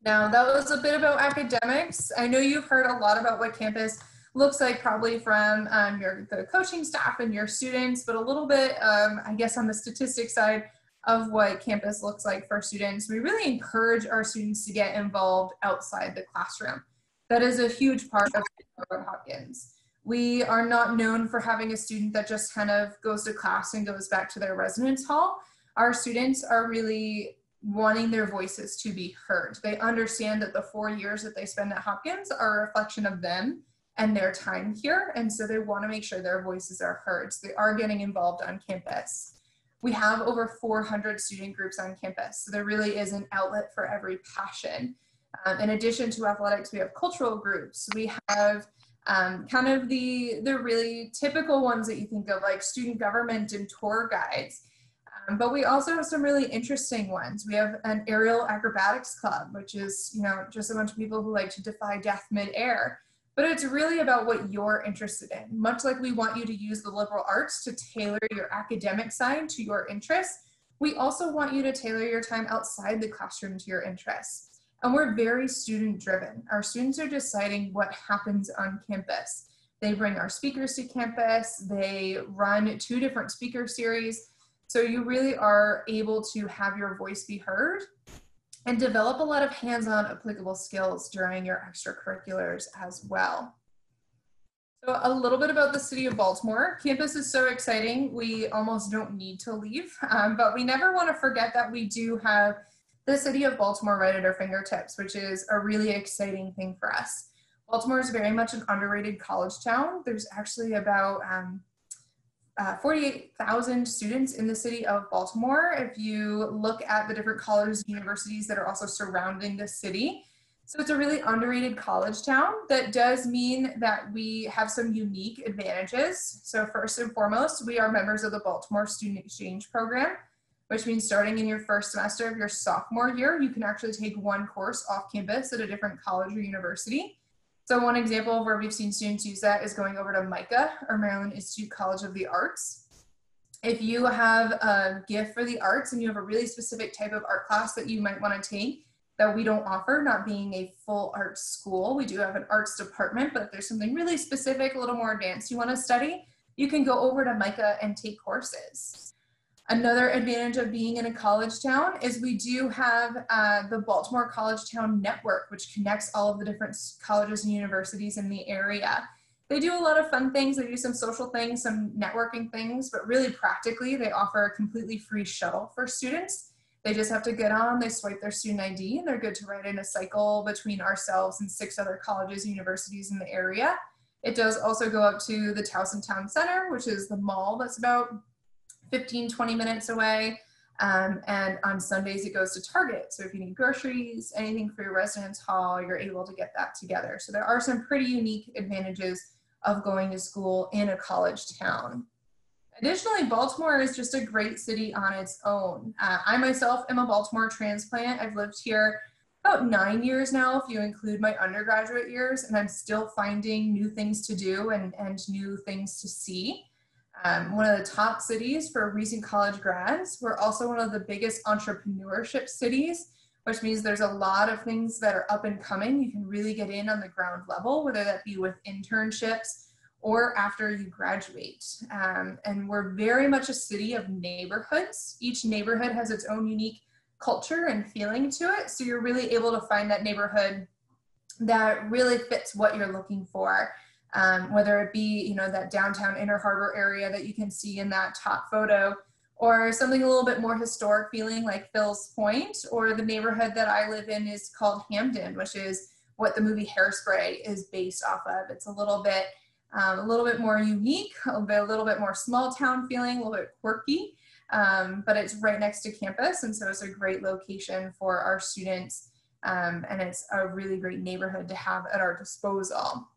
Now, that was a bit about academics. I know you've heard a lot about what campus looks like probably from the coaching staff and your students, but a little bit, I guess, on the statistics side of what campus looks like for students. We really encourage our students to get involved outside the classroom. That is a huge part of Hopkins. We are not known for having a student that just kind of goes to class and goes back to their residence hall. Our students are really wanting their voices to be heard. They understand that the 4 years that they spend at Hopkins are a reflection of them and their time here, and so they want to make sure their voices are heard. So they are getting involved on campus. We have over 400 student groups on campus, so there really is an outlet for every passion. In addition to athletics, we have cultural groups. We have kind of the really typical ones that you think of, like student government and tour guides. But we also have some really interesting ones. We have an aerial acrobatics club, which is, just a bunch of people who like to defy death midair. But it's really about what you're interested in. Much like we want you to use the liberal arts to tailor your academic side to your interests, we also want you to tailor your time outside the classroom to your interests. And we're very student driven. Our students are deciding what happens on campus. They bring our speakers to campus. They run 2 different speaker series. So you really are able to have your voice be heard and develop a lot of hands-on applicable skills during your extracurriculars as well. So a little bit about the city of Baltimore. Campus is so exciting, we almost don't need to leave, but we never want to forget that we do have the city of Baltimore right at our fingertips, which is a really exciting thing for us. Baltimore is very much an underrated college town. There's actually about 48,000 students in the city of Baltimore if you look at the different colleges and universities that are also surrounding the city. So it's a really underrated college town. That does mean that we have some unique advantages. So first and foremost, we are members of the Baltimore Student Exchange Program, which means starting in your first semester of your sophomore year, you can actually take one course off campus at a different college or university. So one example of where we've seen students use that is going over to MICA, or Maryland Institute College of the Arts. If you have a gift for the arts and you have a really specific type of art class that you might want to take that we don't offer, not being a full arts school, we do have an arts department, but if there's something really specific, a little more advanced you want to study, you can go over to MICA and take courses. Another advantage of being in a college town is we do have the Baltimore College Town Network, which connects all of the different colleges and universities in the area. They do a lot of fun things. They do some social things, some networking things, but really practically, they offer a completely free shuttle for students. They just have to get on, they swipe their student ID, and they're good to ride in a cycle between ourselves and 6 other colleges and universities in the area. It does also go up to the Towson Town Center, which is the mall that's about 15-20 minutes away, and on Sundays it goes to Target. So if you need groceries, anything for your residence hall, you're able to get that together. So there are some pretty unique advantages of going to school in a college town. Additionally, Baltimore is just a great city on its own. I myself am a Baltimore transplant. I've lived here about 9 years now, if you include my undergraduate years, and I'm still finding new things to do and new things to see. One of the top cities for recent college grads. We're also one of the biggest entrepreneurship cities, which means there's a lot of things that are up and coming. You can really get in on the ground level, whether that be with internships or after you graduate. And we're very much a city of neighborhoods. Each neighborhood has its own unique culture and feeling to it. So you're really able to find that neighborhood that really fits what you're looking for. Whether it be, you know, that downtown Inner Harbor area that you can see in that top photo, or something a little bit more historic feeling like Phil's Point, or the neighborhood that I live in is called Hamden, which is what the movie Hairspray is based off of. It's a little bit more unique, a little bit more small town feeling, a little bit quirky, but it's right next to campus, and so it's a great location for our students, and it's a really great neighborhood to have at our disposal.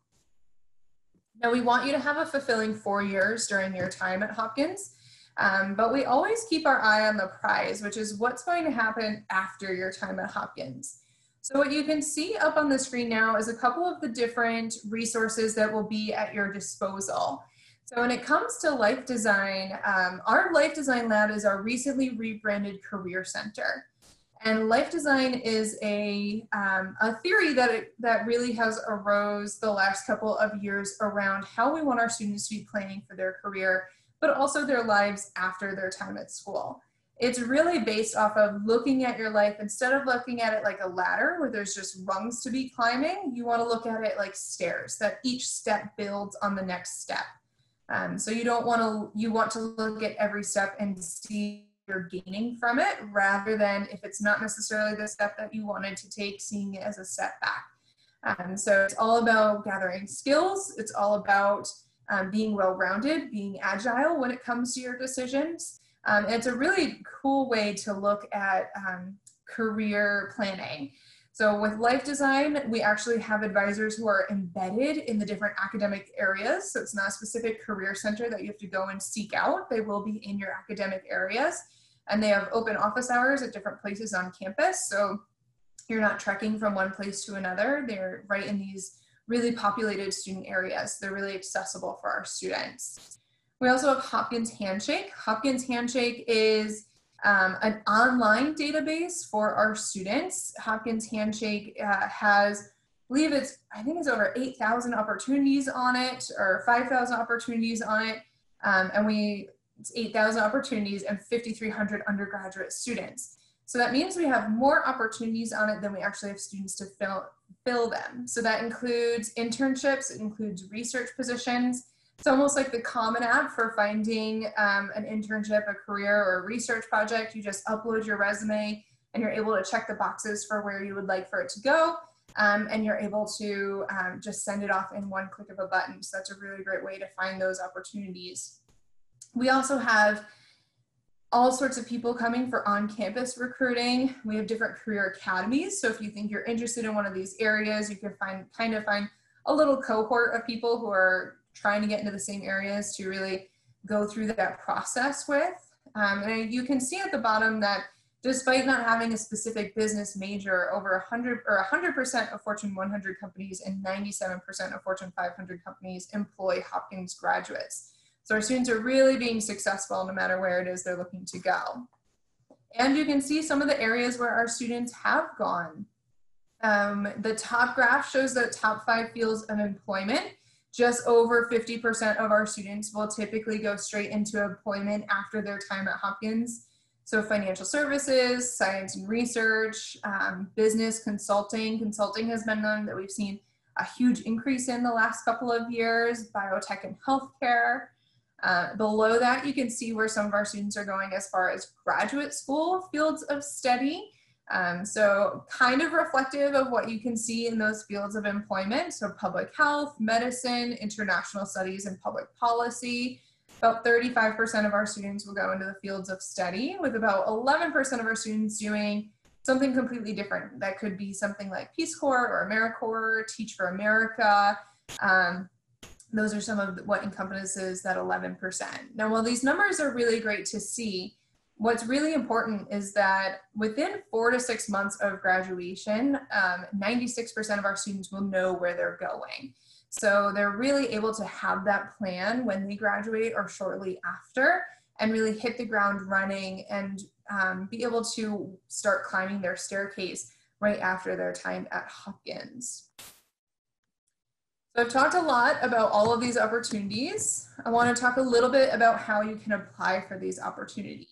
Now, we want you to have a fulfilling 4 years during your time at Hopkins, but we always keep our eye on the prize, which is what's going to happen after your time at Hopkins. So what you can see up on the screen now is a couple of the different resources that will be at your disposal. So when it comes to life design, our life design lab is our recently rebranded career center. And life design is a theory that really has arose the last couple of years around how we want our students to be planning for their career, but also their lives after their time at school. It's really based off of looking at your life, instead of looking at it like a ladder where there's just rungs to be climbing, you want to look at it like stairs, that each step builds on the next step. So you want to look at every step and see you're gaining from it, rather than, if it's not necessarily the step that you wanted to take, seeing it as a setback. So it's all about gathering skills. It's all about being well-rounded, being agile when it comes to your decisions. And it's a really cool way to look at career planning. So with life design, we actually have advisors who are embedded in the different academic areas. So it's not a specific career center that you have to go and seek out. They will be in your academic areas. And they have open office hours at different places on campus. So you're not trekking from one place to another. They're right in these really populated student areas. They're really accessible for our students. We also have Hopkins Handshake. Hopkins Handshake is an online database for our students. Hopkins Handshake has, I think it's over 8,000 opportunities on it, or 5,000 opportunities on it. And we it's 8,000 opportunities and 5,300 undergraduate students. So that means we have more opportunities on it than we actually have students to fill them. So that includes internships, it includes research positions. It's almost like the Common App for finding an internship, a career, or a research project. You just upload your resume and you're able to check the boxes for where you would like for it to go. And you're able to just send it off in one click of a button. So that's a really great way to find those opportunities. We also have all sorts of people coming for on-campus recruiting. We have different career academies. So if you think you're interested in one of these areas, you can find a little cohort of people who are trying to get into the same areas to really go through that process with. And you can see at the bottom that despite not having a specific business major, over 100% of Fortune 100 companies and 97% of Fortune 500 companies employ Hopkins graduates. So our students are really being successful no matter where it is they're looking to go. And you can see some of the areas where our students have gone. The top graph shows the top 5 fields of employment. Just over 50% of our students will typically go straight into employment after their time at Hopkins. So financial services, science and research, business, consulting. Consulting has been one that we've seen a huge increase in the last couple of years, biotech and healthcare. Below that, you can see where some of our students are going as far as graduate school fields of study. So kind of reflective of what you can see in those fields of employment. So public health, medicine, international studies, and public policy. About 35% of our students will go into the fields of study, with about 11% of our students doing something completely different. That could be something like Peace Corps or AmeriCorps, Teach for America. Those are some of what encompasses that 11%. Now, while these numbers are really great to see, what's really important is that within 4 to 6 months of graduation, 96% of our students will know where they're going. So they're really able to have that plan when they graduate or shortly after, and really hit the ground running and be able to start climbing their staircase right after their time at Hopkins. So I've talked a lot about all of these opportunities. I want to talk a little bit about how you can apply for these opportunities.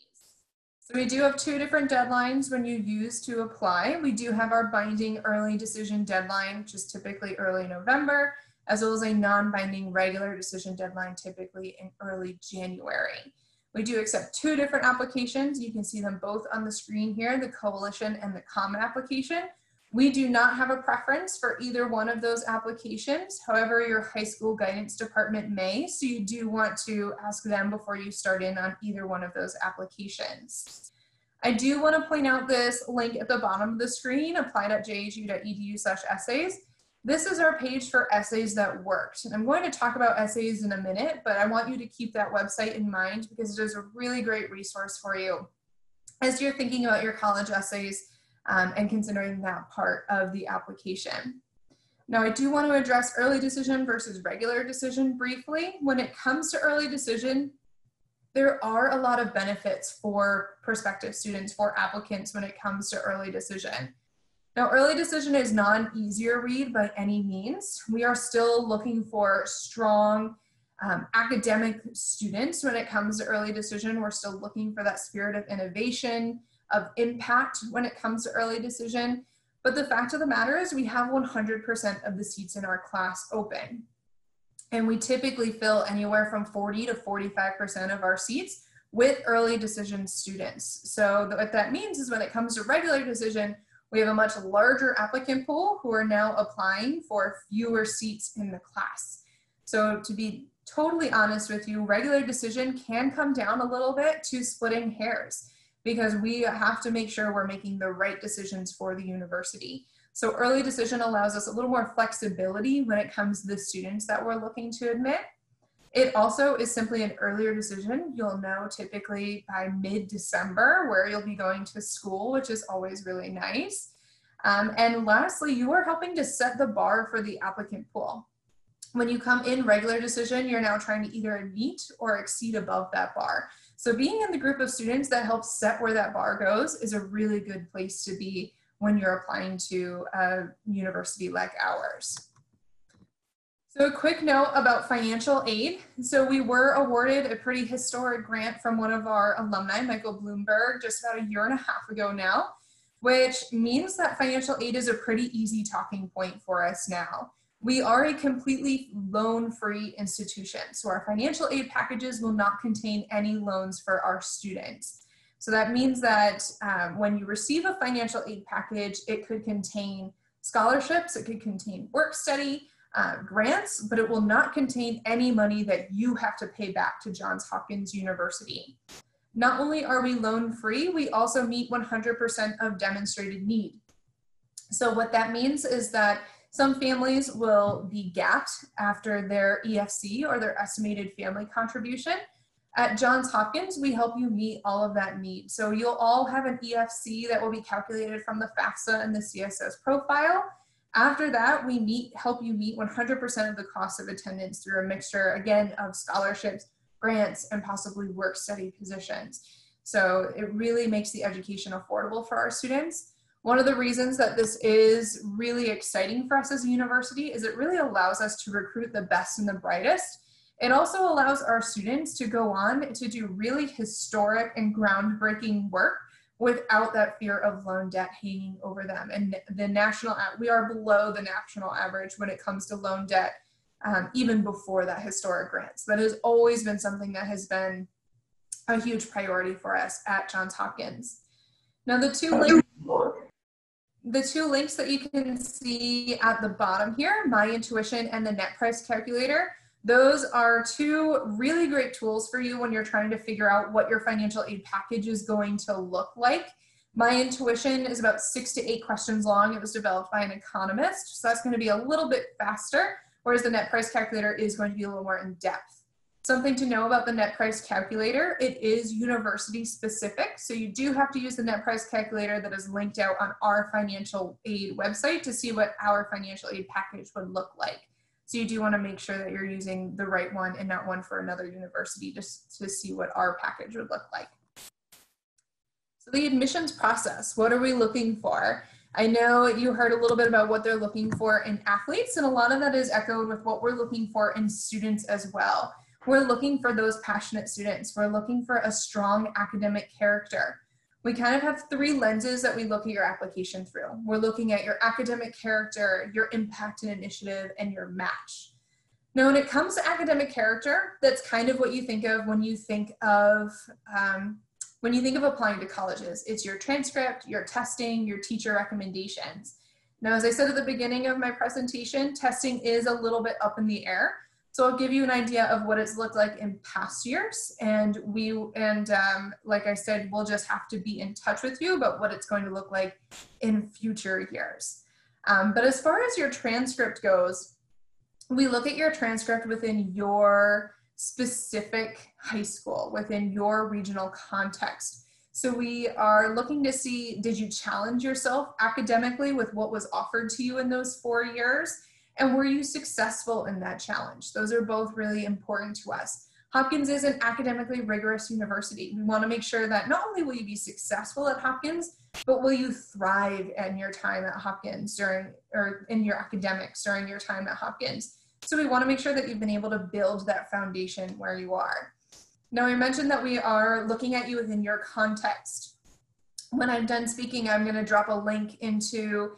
So we do have 2 different deadlines when you use to apply. We do have our binding early decision deadline, which is typically early November, as well as a non-binding regular decision deadline, typically in early January. We do accept 2 different applications. You can see them both on the screen here, the Coalition and the Common application. We do not have a preference for either one of those applications. However, your high school guidance department may, so you do want to ask them before you start in on either one of those applications. I do want to point out this link at the bottom of the screen, apply.jhu.edu/essays. This is our page for essays that worked. And I'm going to talk about essays in a minute, but I want you to keep that website in mind because it is a really great resource for you as you're thinking about your college essays and considering that part of the application. Now, I do want to address early decision versus regular decision briefly. When it comes to early decision, there are a lot of benefits for prospective students, for applicants when it comes to early decision. Now, early decision is not an easier read by any means. We are still looking for strong academic students when it comes to early decision. We're still looking for that spirit of innovation, of impact when it comes to early decision. But the fact of the matter is we have 100% of the seats in our class open. And we typically fill anywhere from 40 to 45% of our seats with early decision students. So what that means is when it comes to regular decision, we have a much larger applicant pool who are now applying for fewer seats in the class. So to be totally honest with you, regular decision can come down a little bit to splitting hairs because we have to make sure we're making the right decisions for the university. So early decision allows us a little more flexibility when it comes to the students that we're looking to admit. It also is simply an earlier decision. You'll know typically by mid-December where you'll be going to school, which is always really nice. And lastly, you are helping to set the bar for the applicant pool. When you come in regular decision, you're now trying to either meet or exceed above that bar. So being in the group of students that helps set where that bar goes is a really good place to be when you're applying to a university like ours. So a quick note about financial aid. So we were awarded a pretty historic grant from one of our alumni, Michael Bloomberg, just about a year and a half ago now, which means that financial aid is a pretty easy talking point for us now. We are a completely loan-free institution, so our financial aid packages will not contain any loans for our students. So that means that when you receive a financial aid package, it could contain scholarships, it could contain work study, grants, but it will not contain any money that you have to pay back to Johns Hopkins University. Not only are we loan-free, we also meet 100% of demonstrated need. So what that means is that some families will be gapped after their EFC or their estimated family contribution. At Johns Hopkins, we help you meet all of that need. So you'll all have an EFC that will be calculated from the FAFSA and the CSS profile. After that, we help you meet 100% of the cost of attendance through a mixture, again, of scholarships, grants, and possibly work study positions. So it really makes the education affordable for our students. One of the reasons that this is really exciting for us as a university is it really allows us to recruit the best and the brightest. It also allows our students to go on to do really historic and groundbreaking work without that fear of loan debt hanging over them. And we are below the national average when it comes to loan debt, even before that historic grants. That has always been something that has been a huge priority for us at Johns Hopkins. Now the two links that you can see at the bottom here, My Intuition and the Net Price Calculator, those are two really great tools for you when you're trying to figure out what your financial aid package is going to look like. My Intuition is about 6 to 8 questions long. It was developed by an economist, so that's going to be a little bit faster, whereas the Net Price Calculator is going to be a little more in depth. Something to know about the Net Price Calculator, it is university specific, so you do have to use the Net Price Calculator that is linked out on our financial aid website to see what our financial aid package would look like. So you do want to make sure that you're using the right one and not one for another university just to see what our package would look like. So the admissions process, what are we looking for? I know you heard a little bit about what they're looking for in athletes, and a lot of that is echoed with what we're looking for in students as well. We're looking for those passionate students. We're looking for a strong academic character. We kind of have 3 lenses that we look at your application through. We're looking at your academic character, your impact and initiative, and your match. Now, when it comes to academic character, that's kind of what you think of when you think of applying to colleges. It's your transcript, your testing, your teacher recommendations. Now, as I said at the beginning of my presentation, testing is a little bit up in the air. So I'll give you an idea of what it's looked like in past years, and like I said, we'll just have to be in touch with you about what it's going to look like in future years. But as far as your transcript goes, we look at your transcript within your specific high school, within your regional context. So we are looking to see, did you challenge yourself academically with what was offered to you in those 4 years? And were you successful in that challenge? Those are both really important to us. Hopkins is an academically rigorous university. We want to make sure that not only will you be successful at Hopkins, but will you thrive in your time at Hopkins in your academics during your time at Hopkins. So we want to make sure that you've been able to build that foundation where you are. Now, I mentioned that we are looking at you within your context. When I'm done speaking, I'm going to drop a link into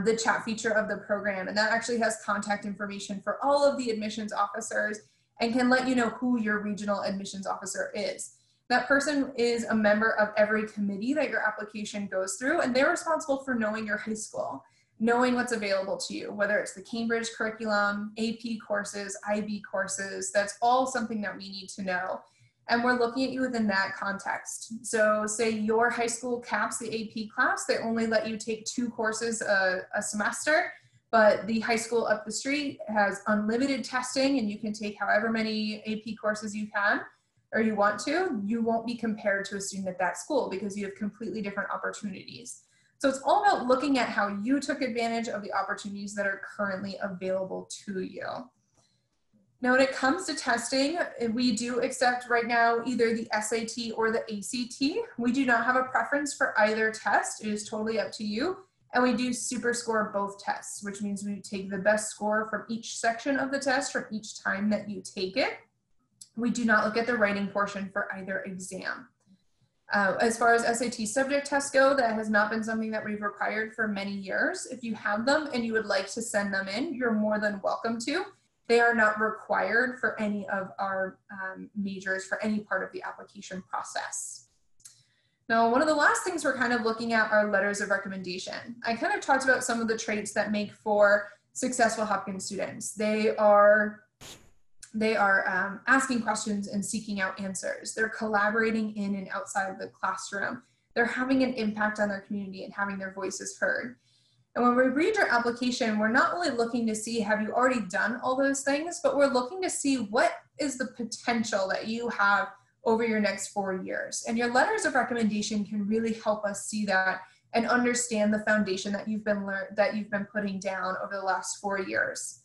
the chat feature of the program, and that actually has contact information for all of the admissions officers and can let you know who your regional admissions officer is. That person is a member of every committee that your application goes through, and they're responsible for knowing your high school, knowing what's available to you, whether it's the Cambridge curriculum, AP courses, IB courses. That's all something that we need to know. And we're looking at you within that context. So say your high school caps the AP class, they only let you take 2 courses a semester, but the high school up the street has unlimited testing and you can take however many AP courses you can or you want to. You won't be compared to a student at that school because you have completely different opportunities. So it's all about looking at how you took advantage of the opportunities that are currently available to you. Now, when it comes to testing, we do accept right now either the SAT or the ACT. We do not have a preference for either test. It is totally up to you. And we do super score both tests, which means we take the best score from each section of the test from each time that you take it. We do not look at the writing portion for either exam. As far as SAT subject tests go, that has not been something that we've required for many years. If you have them and you would like to send them in, you're more than welcome to. They are not required for any of our majors for any part of the application process. Now, one of the last things we're kind of looking at are letters of recommendation. I kind of talked about some of the traits that make for successful Hopkins students. They are asking questions and seeking out answers. They're collaborating in and outside of the classroom. They're having an impact on their community and having their voices heard. And when we read your application, we're not only looking to see, have you already done all those things, but we're looking to see what is the potential that you have over your next 4 years. And your letters of recommendation can really help us see that and understand the foundation that you've been putting down over the last 4 years.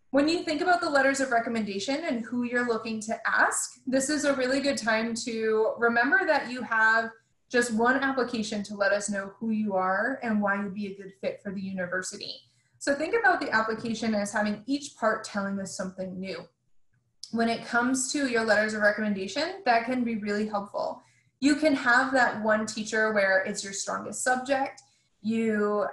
When you think about the letters of recommendation and who you're looking to ask, this is a really good time to remember that you have just one application to let us know who you are and why you'd be a good fit for the university. So think about the application as having each part telling us something new. When it comes to your letters of recommendation, that can be really helpful. You can have that one teacher where it's your strongest subject. You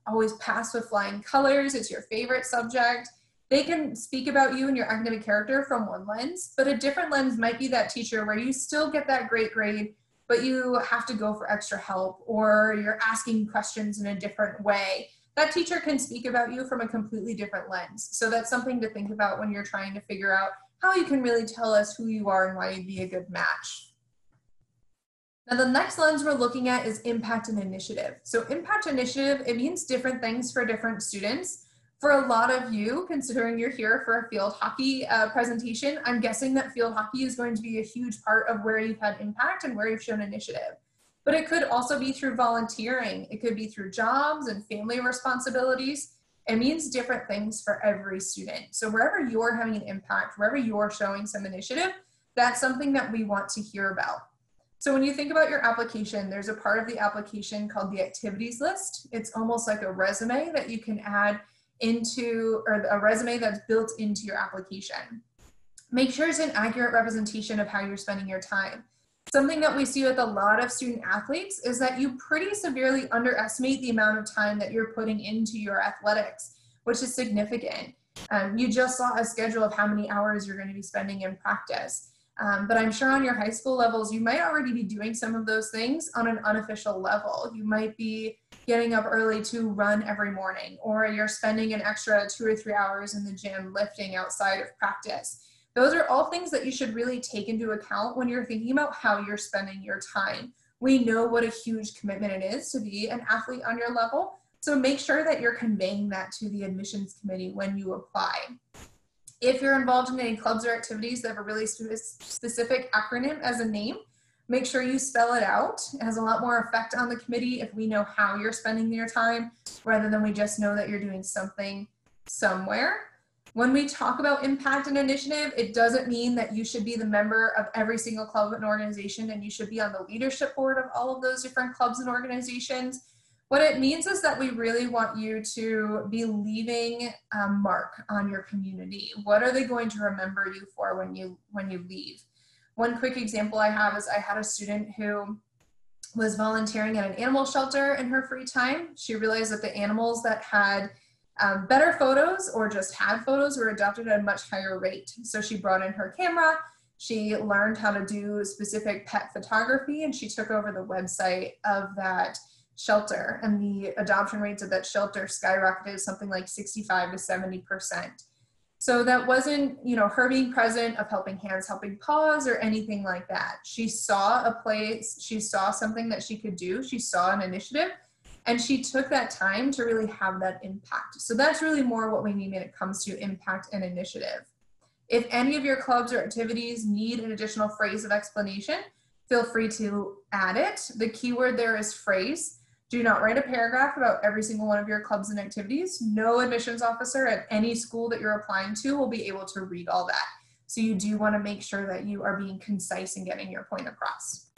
always pass with flying colors. It's your favorite subject. They can speak about you and your academic character from one lens, but a different lens might be that teacher where you still get that great grade, but you have to go for extra help, or you're asking questions in a different way. That teacher can speak about you from a completely different lens. So that's something to think about when you're trying to figure out how you can really tell us who you are and why you'd be a good match. Now, the next lens we're looking at is impact and initiative. So impact initiative, it means different things for different students. For a lot of you, considering you're here for a field hockey presentation, I'm guessing that field hockey is going to be a huge part of where you've had impact and where you've shown initiative. But it could also be through volunteering. It could be through jobs and family responsibilities. It means different things for every student. So wherever you're having an impact, wherever you're showing some initiative, that's something that we want to hear about. So when you think about your application, there's a part of the application called the activities list. It's almost like a resume that you can add into, or a resume that's built into your application. Make sure it's an accurate representation of how you're spending your time. Something that we see with a lot of student athletes is that you pretty severely underestimate the amount of time that you're putting into your athletics, which is significant. You just saw a schedule of how many hours you're going to be spending in practice. But I'm sure on your high school levels, you might already be doing some of those things on an unofficial level. You might be getting up early to run every morning, or you're spending an extra 2 or 3 hours in the gym lifting outside of practice. Those are all things that you should really take into account when you're thinking about how you're spending your time. We know what a huge commitment it is to be an athlete on your level, so make sure that you're conveying that to the admissions committee when you apply. If you're involved in any clubs or activities that have a really specific acronym as a name, make sure you spell it out. It has a lot more effect on the committee if we know how you're spending your time, rather than we just know that you're doing something somewhere. When we talk about impact and initiative, it doesn't mean that you should be the member of every single club and organization and you should be on the leadership board of all of those different clubs and organizations. What it means is that we really want you to be leaving a mark on your community. What are they going to remember you for when you leave? One quick example I have is I had a student who was volunteering at an animal shelter in her free time. She realized that the animals that had better photos or just had photos were adopted at a much higher rate. So she brought in her camera, she learned how to do specific pet photography, and she took over the website of that shelter, and the adoption rates of that shelter skyrocketed something like 65 to 70%. So that wasn't, her being present of helping hands, helping paws, or anything like that. She saw a place, she saw something that she could do, she saw an initiative, and she took that time to really have that impact. So that's really more what we mean when it comes to impact and initiative. If any of your clubs or activities need an additional phrase of explanation, feel free to add it. The keyword there is phrase. Do not write a paragraph about every single one of your clubs and activities. No admissions officer at any school that you're applying to will be able to read all that. So you do want to make sure that you are being concise and getting your point across.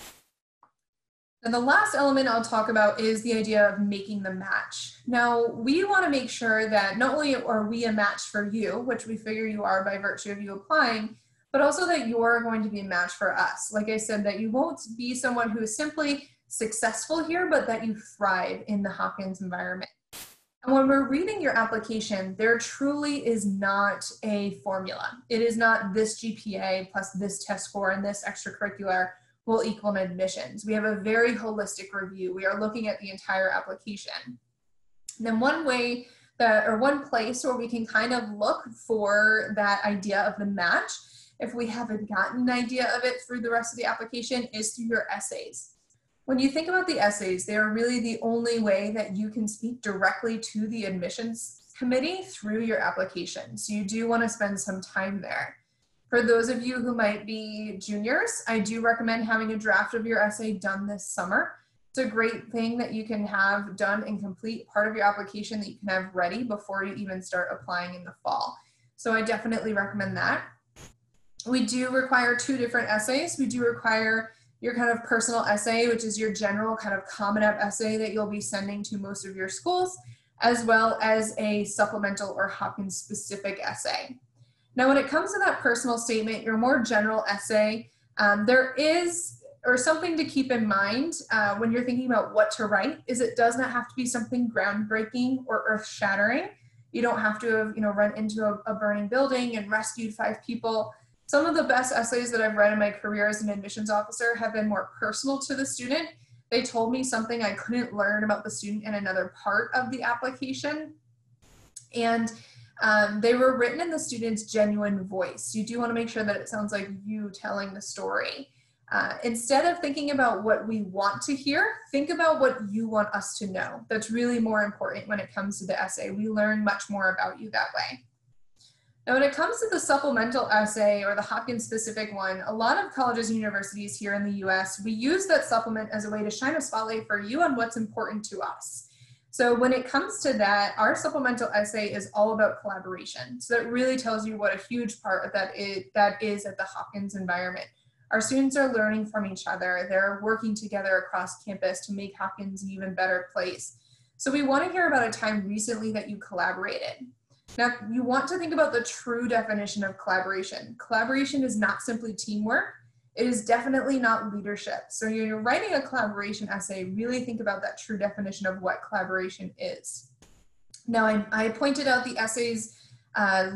And the last element I'll talk about is the idea of making the match. Now, we want to make sure that not only are we a match for you, which we figure you are by virtue of you applying, but also that you're going to be a match for us. Like I said, that you won't be someone who is simply successful here, but that you thrive in the Hopkins environment. And when we're reading your application, there truly is not a formula. It is not this GPA plus this test score and this extracurricular will equal an admissions. We have a very holistic review. We are looking at the entire application. And then one way that, or one place where we can kind of look for that idea of the match, if we haven't gotten an idea of it through the rest of the application, is through your essays. When you think about the essays, they are really the only way that you can speak directly to the admissions committee through your application. So you do want to spend some time there. For those of you who might be juniors, I do recommend having a draft of your essay done this summer. It's a great thing that you can have done and complete part of your application that you can have ready before you even start applying in the fall. So I definitely recommend that. We do require 2 different essays. We do require your kind of personal essay, which is your general kind of Common App essay that you'll be sending to most of your schools, as well as a supplemental or Hopkins specific essay. Now, when it comes to that personal statement, your more general essay, there is, or something to keep in mind when you're thinking about what to write, is it does not have to be something groundbreaking or earth-shattering. You don't have to have, run into a burning building and rescued 5 people. Some of the best essays that I've read in my career as an admissions officer have been more personal to the student. They told me something I couldn't learn about the student in another part of the application. And they were written in the student's genuine voice. You do want to make sure that it sounds like you telling the story. Instead of thinking about what we want to hear, think about what you want us to know. That's really more important when it comes to the essay. We learn much more about you that way. Now, when it comes to the supplemental essay or the Hopkins specific one, a lot of colleges and universities here in the US, we use that supplement as a way to shine a spotlight for you on what's important to us. So when it comes to that, our supplemental essay is all about collaboration. So that really tells you what a huge part of that is at the Hopkins environment. Our students are learning from each other. They're working together across campus to make Hopkins an even better place. So we want to hear about a time recently that you collaborated. Now, you want to think about the true definition of collaboration. Collaboration is not simply teamwork. It is definitely not leadership. So when you're writing a collaboration essay, really think about that true definition of what collaboration is. Now, I pointed out the essays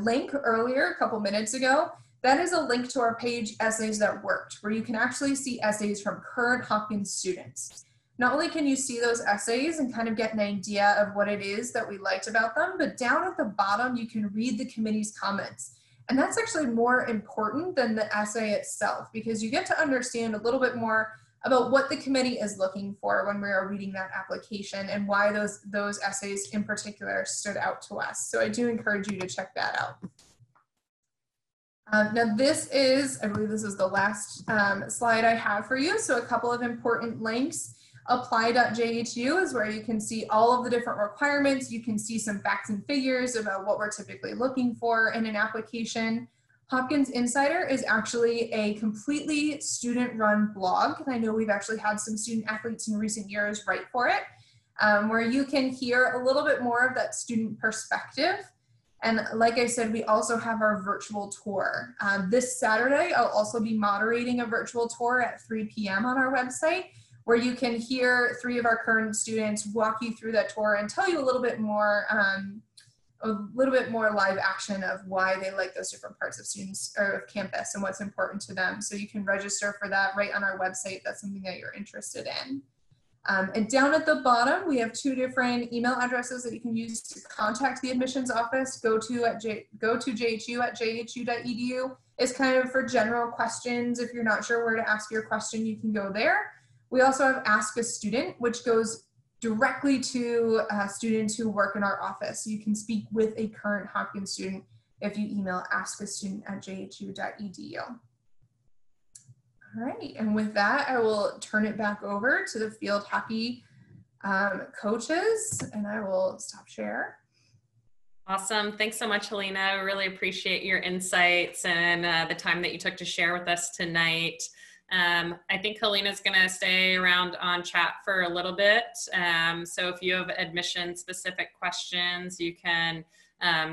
link earlier, a couple minutes ago. That is a link to our page, Essays That Worked, where you can actually see essays from current Hopkins students. Not only can you see those essays and kind of get an idea of what it is that we liked about them, but down at the bottom, you can read the committee's comments. And that's actually more important than the essay itself, because you get to understand a little bit more about what the committee is looking for when we are reading that application and why those essays in particular stood out to us. So I do encourage you to check that out. Now this is, I believe this is the last slide I have for you. So a couple of important links. Apply.jhu is where you can see all of the different requirements. You can see some facts and figures about what we're typically looking for in an application. Hopkins Insider is actually a completely student-run blog. I know we've actually had some student athletes in recent years write for it, where you can hear a little bit more of that student perspective. And like I said, we also have our virtual tour. This Saturday, I'll also be moderating a virtual tour at 3 p.m. on our website, where you can hear 3 of our current students walk you through that tour and tell you a little bit more live action of why they like those different parts of students or of campus and what's important to them. So you can register for that right on our website. That's something that you're interested in. And down at the bottom, we have 2 different email addresses that you can use to contact the admissions office. Go to jhu@jhu.edu is kind of for general questions. If you're not sure where to ask your question, you can go there. We also have Ask a Student, which goes directly to students who work in our office. You can speak with a current Hopkins student if you email askastudent@jhu.edu. All right, and with that, I will turn it back over to the field hockey coaches, and I will stop share. Awesome. Thanks so much, Helena. I really appreciate your insights and the time that you took to share with us tonight. I think Helena's going to stay around on chat for a little bit. So if you have admission specific questions, you can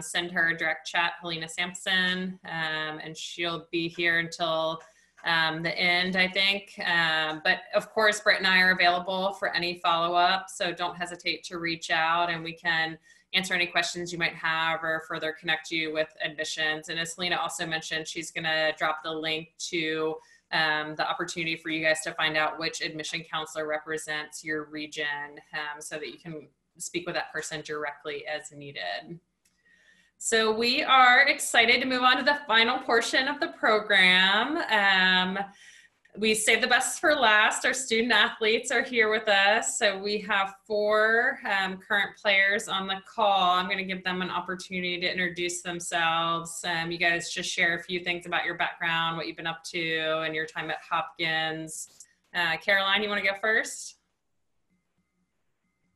send her a direct chat, Helena Sampson, and she'll be here until the end, I think. But of course, Britt and I are available for any follow-up, so don't hesitate to reach out and we can answer any questions you might have or further connect you with admissions. And as Helena also mentioned, she's going to drop the link to the opportunity for you guys to find out which admission counselor represents your region, so that you can speak with that person directly as needed. So we are excited to move on to the final portion of the program. We saved the best for last. Our student athletes are here with us. So we have 4 current players on the call. I'm going to give them an opportunity to introduce themselves. You guys just share a few things about your background, what you've been up to, and your time at Hopkins. Caroline, you want to go first?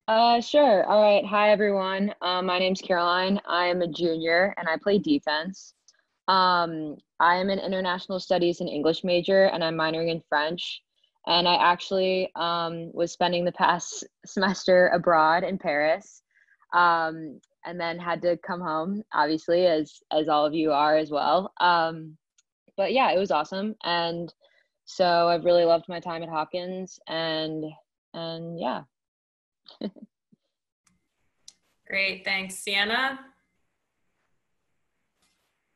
Sure. All right. Hi, everyone. My name's Caroline. I am a junior and I play defense. I am an international studies and English major and I'm minoring in French. And I actually was spending the past semester abroad in Paris, and then had to come home, obviously, as all of you are as well. But yeah, it was awesome. And so I've really loved my time at Hopkins and yeah. Great, thanks. Sienna?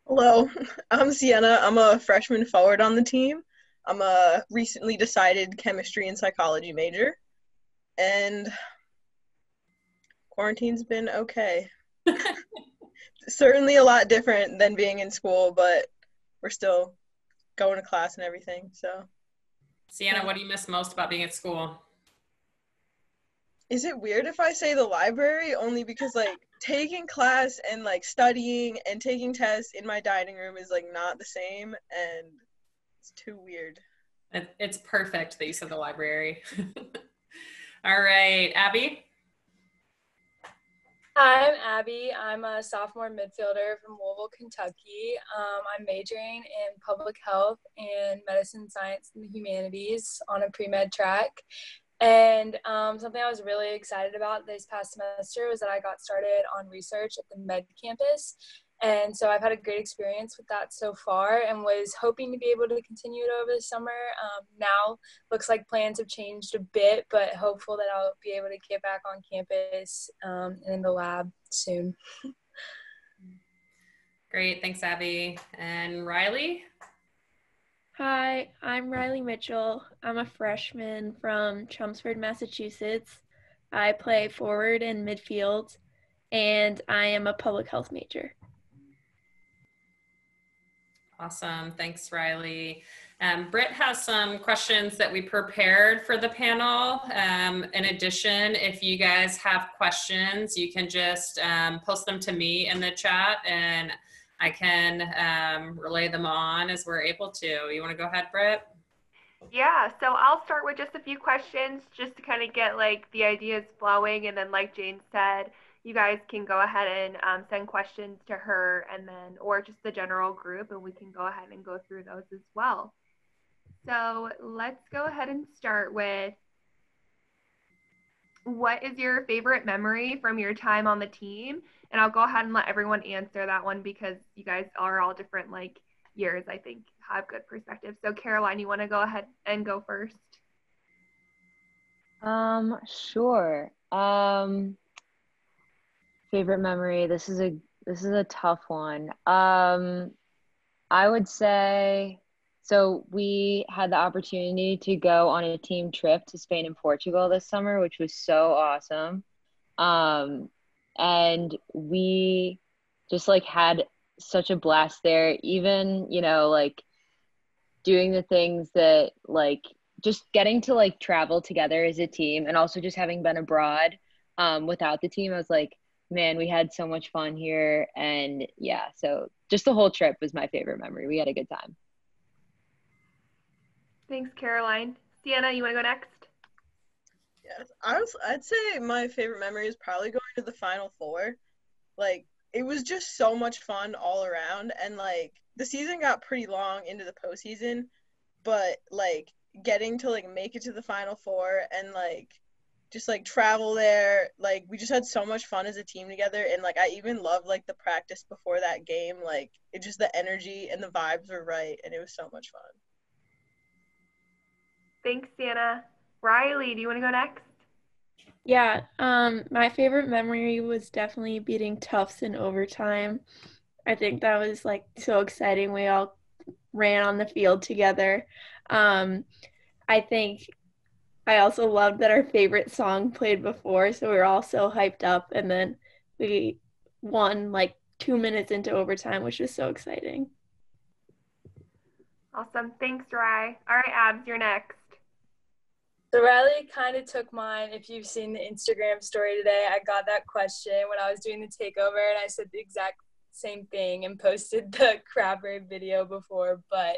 Hello, I'm Sienna. I'm a freshman forward on the team. I'm a recently decided chemistry and psychology major. And quarantine's been okay. Certainly a lot different than being in school, but we're still going to class and everything, so. Sienna, what do you miss most about being at school? Is it weird if I say the library? Only because, like, taking class and, like, studying and taking tests in my dining room is, like, not the same, and it's too weird. It's perfect that you said the library. All right, Abby? Hi, I'm Abby. I'm a sophomore midfielder from Louisville, Kentucky. I'm majoring in public health and medicine, science, and humanities on a pre-med track. And something I was really excited about this past semester was that I got started on research at the med campus. And so I've had a great experience with that so far and was hoping to be able to continue it over the summer. Now looks like plans have changed a bit, but hopeful that I'll be able to get back on campus and in the lab soon. Great, thanks, Abby. And Riley? Hi, I'm Riley Mitchell. I'm a freshman from Chelmsford, Massachusetts. I play forward and midfield, and I am a public health major. Awesome, thanks, Riley. Britt has some questions that we prepared for the panel. In addition, if you guys have questions, you can just post them to me in the chat and I can relay them on as we're able to. You want to go ahead, Britt? Yeah, so I'll start with just a few questions just to kind of get like the ideas flowing, and then like Jane said, you guys can go ahead and send questions to her and then, or just the general group, and we can go ahead and go through those as well. So let's go ahead and start with, what is your favorite memory from your time on the team? And I'll go ahead and let everyone answer that one because you guys are all different like years, I think, have good perspective. So Caroline, you want to go ahead and go first? Sure. Favorite memory. This is a tough one. I would say, so we had the opportunity to go on a team trip to Spain and Portugal this summer, which was so awesome. And we just like had such a blast there, even, you know, like doing the things that like just getting to like travel together as a team, and also just having been abroad without the team. I was like, man, we had so much fun here. And yeah, so just the whole trip was my favorite memory. We had a good time. Thanks, Caroline. Sienna, you want to go next? Yes, I'd say my favorite memory is probably going to the Final Four. Like, it was just so much fun all around, and like the season got pretty long into the postseason, but like getting to like make it to the Final Four and like just like travel there. Like we just had so much fun as a team together, and like I even loved like the practice before that game. Like it just, the energy and the vibes were right, and it was so much fun. Thanks, Sienna. Riley, do you want to go next? Yeah, my favorite memory was definitely beating Tufts in overtime. I think that was like so exciting. We all ran on the field together. I think I also loved that our favorite song played before, so we were all so hyped up, and then we won like 2 minutes into overtime, which was so exciting. Awesome. Thanks, Rye. All right, Abs, you're next. So Riley kind of took mine. If you've seen the Instagram story today, I got that question when I was doing the takeover, and I said the exact same thing and posted the crab rave video before. But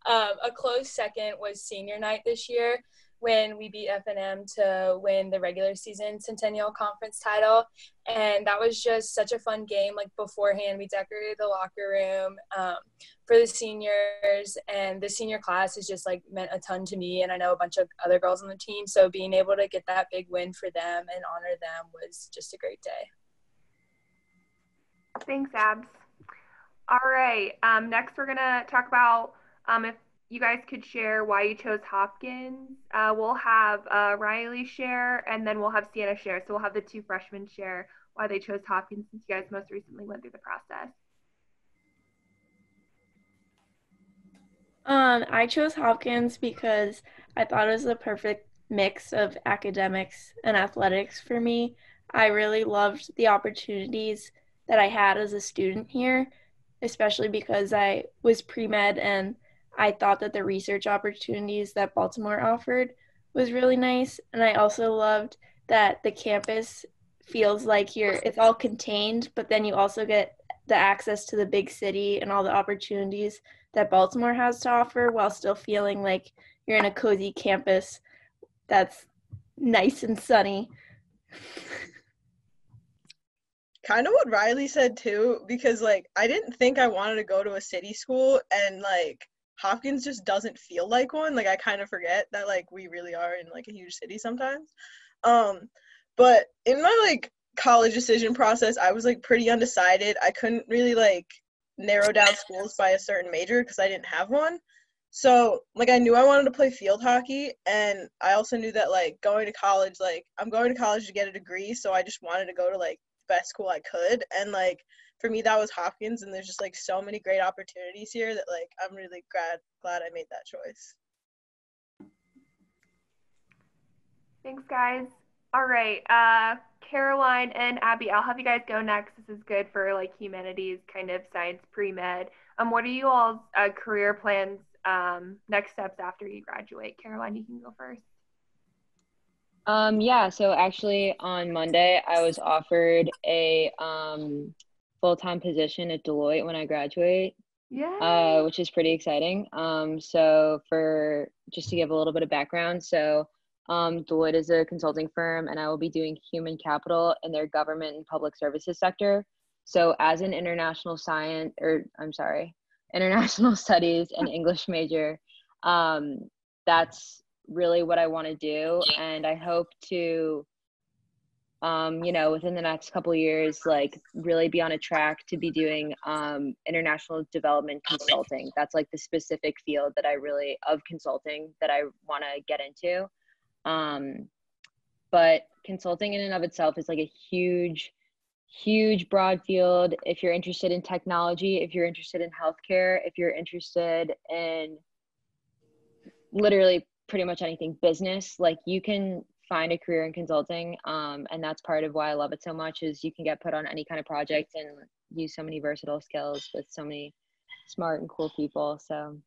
a close second was senior night this year when we beat FNM to win the regular season Centennial Conference title. And that was just such a fun game. Like beforehand, we decorated the locker room for the seniors, and the senior class has just like meant a ton to me. And I know a bunch of other girls on the team. So being able to get that big win for them and honor them was just a great day. Thanks, Abs. All right, next we're gonna talk about if you guys could share why you chose Hopkins. We'll have Riley share, and then we'll have Sienna share. So we'll have the two freshmen share why they chose Hopkins, since you guys most recently went through the process. I chose Hopkins because I thought it was the perfect mix of academics and athletics for me. I really loved the opportunities that I had as a student here, especially because I was pre-med, and I thought that the research opportunities that Baltimore offered was really nice. And I also loved that the campus feels like it's all contained, but then you also get the access to the big city and all the opportunities that Baltimore has to offer, while still feeling like you're in a cozy campus that's nice and sunny. Kind of what Riley said too, because like I didn't think I wanted to go to a city school, and like Hopkins just doesn't feel like one. Like I kind of forget that like we really are in like a huge city sometimes. But in my like college decision process, I was like pretty undecided. I couldn't really like narrow down schools by a certain major because I didn't have one. So like I knew I wanted to play field hockey, and I also knew that like going to college, like I'm going to college to get a degree, so I just wanted to go to like best school I could, and like for me that was Hopkins, and there's just like so many great opportunities here that like I'm really glad I made that choice. Thanks, guys. All right, Caroline and Abby, I'll have you guys go next. This is good for like humanities, kind of science pre-med. What are you all's career plans, next steps after you graduate? Caroline, you can go first. Yeah, so actually on Monday I was offered a full-time position at Deloitte when I graduate. Yeah. Which is pretty exciting. So for just to give a little bit of background, so Deloitte is a consulting firm, and I will be doing human capital in their government and public services sector. So as an international studies and English major, that's really what I want to do. And I hope to, within the next couple of years, like really be on a track to be doing international development consulting. That's like the specific field that of consulting that I want to get into. But consulting in and of itself is like a huge broad field. If you're interested in technology, if you're interested in healthcare, if you're interested in literally pretty much anything business, like you can find a career in consulting. And that's part of why I love it so much, is you can get put on any kind of project and use so many versatile skills with so many smart and cool people. So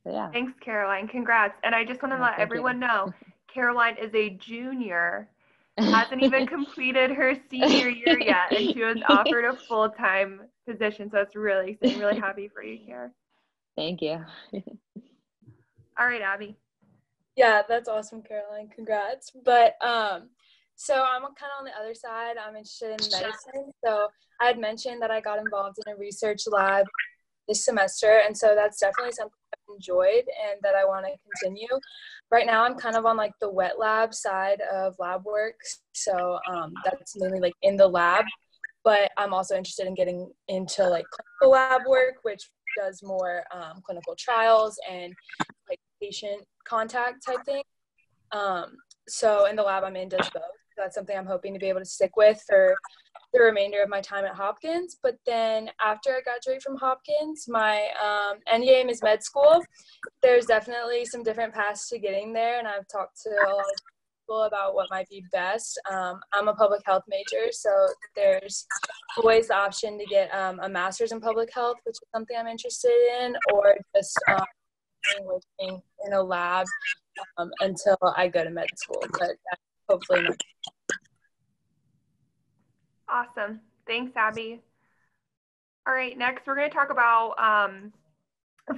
yeah. Thanks, Caroline. Congrats. And I just want to let everyone know, Caroline is a junior, hasn't even completed her senior year yet, and she was offered a full-time position. So it's really exciting. Really happy for you, Cara. Thank you. All right, Abby. Yeah, that's awesome, Caroline. Congrats. But so I'm kind of on the other side. I'm interested in medicine. So I had mentioned that I got involved in a research lab this semester, and so that's definitely something I've enjoyed and that I want to continue. right now I'm kind of on like the wet lab side of lab work. So that's mainly like in the lab, but I'm also interested in getting into like clinical lab work, which does more clinical trials and like patient contact type thing. So in the lab I'm in does both. That's something I'm hoping to be able to stick with for the remainder of my time at Hopkins. But then after I graduate from Hopkins, my end game is med school. There's definitely some different paths to getting there, and I've talked to a lot of people about what might be best. I'm a public health major, so there's always the option to get a master's in public health, which is something I'm interested in, or just working in a lab until I go to med school, but hopefully not. Awesome. Thanks, Abby. All right, next we're going to talk about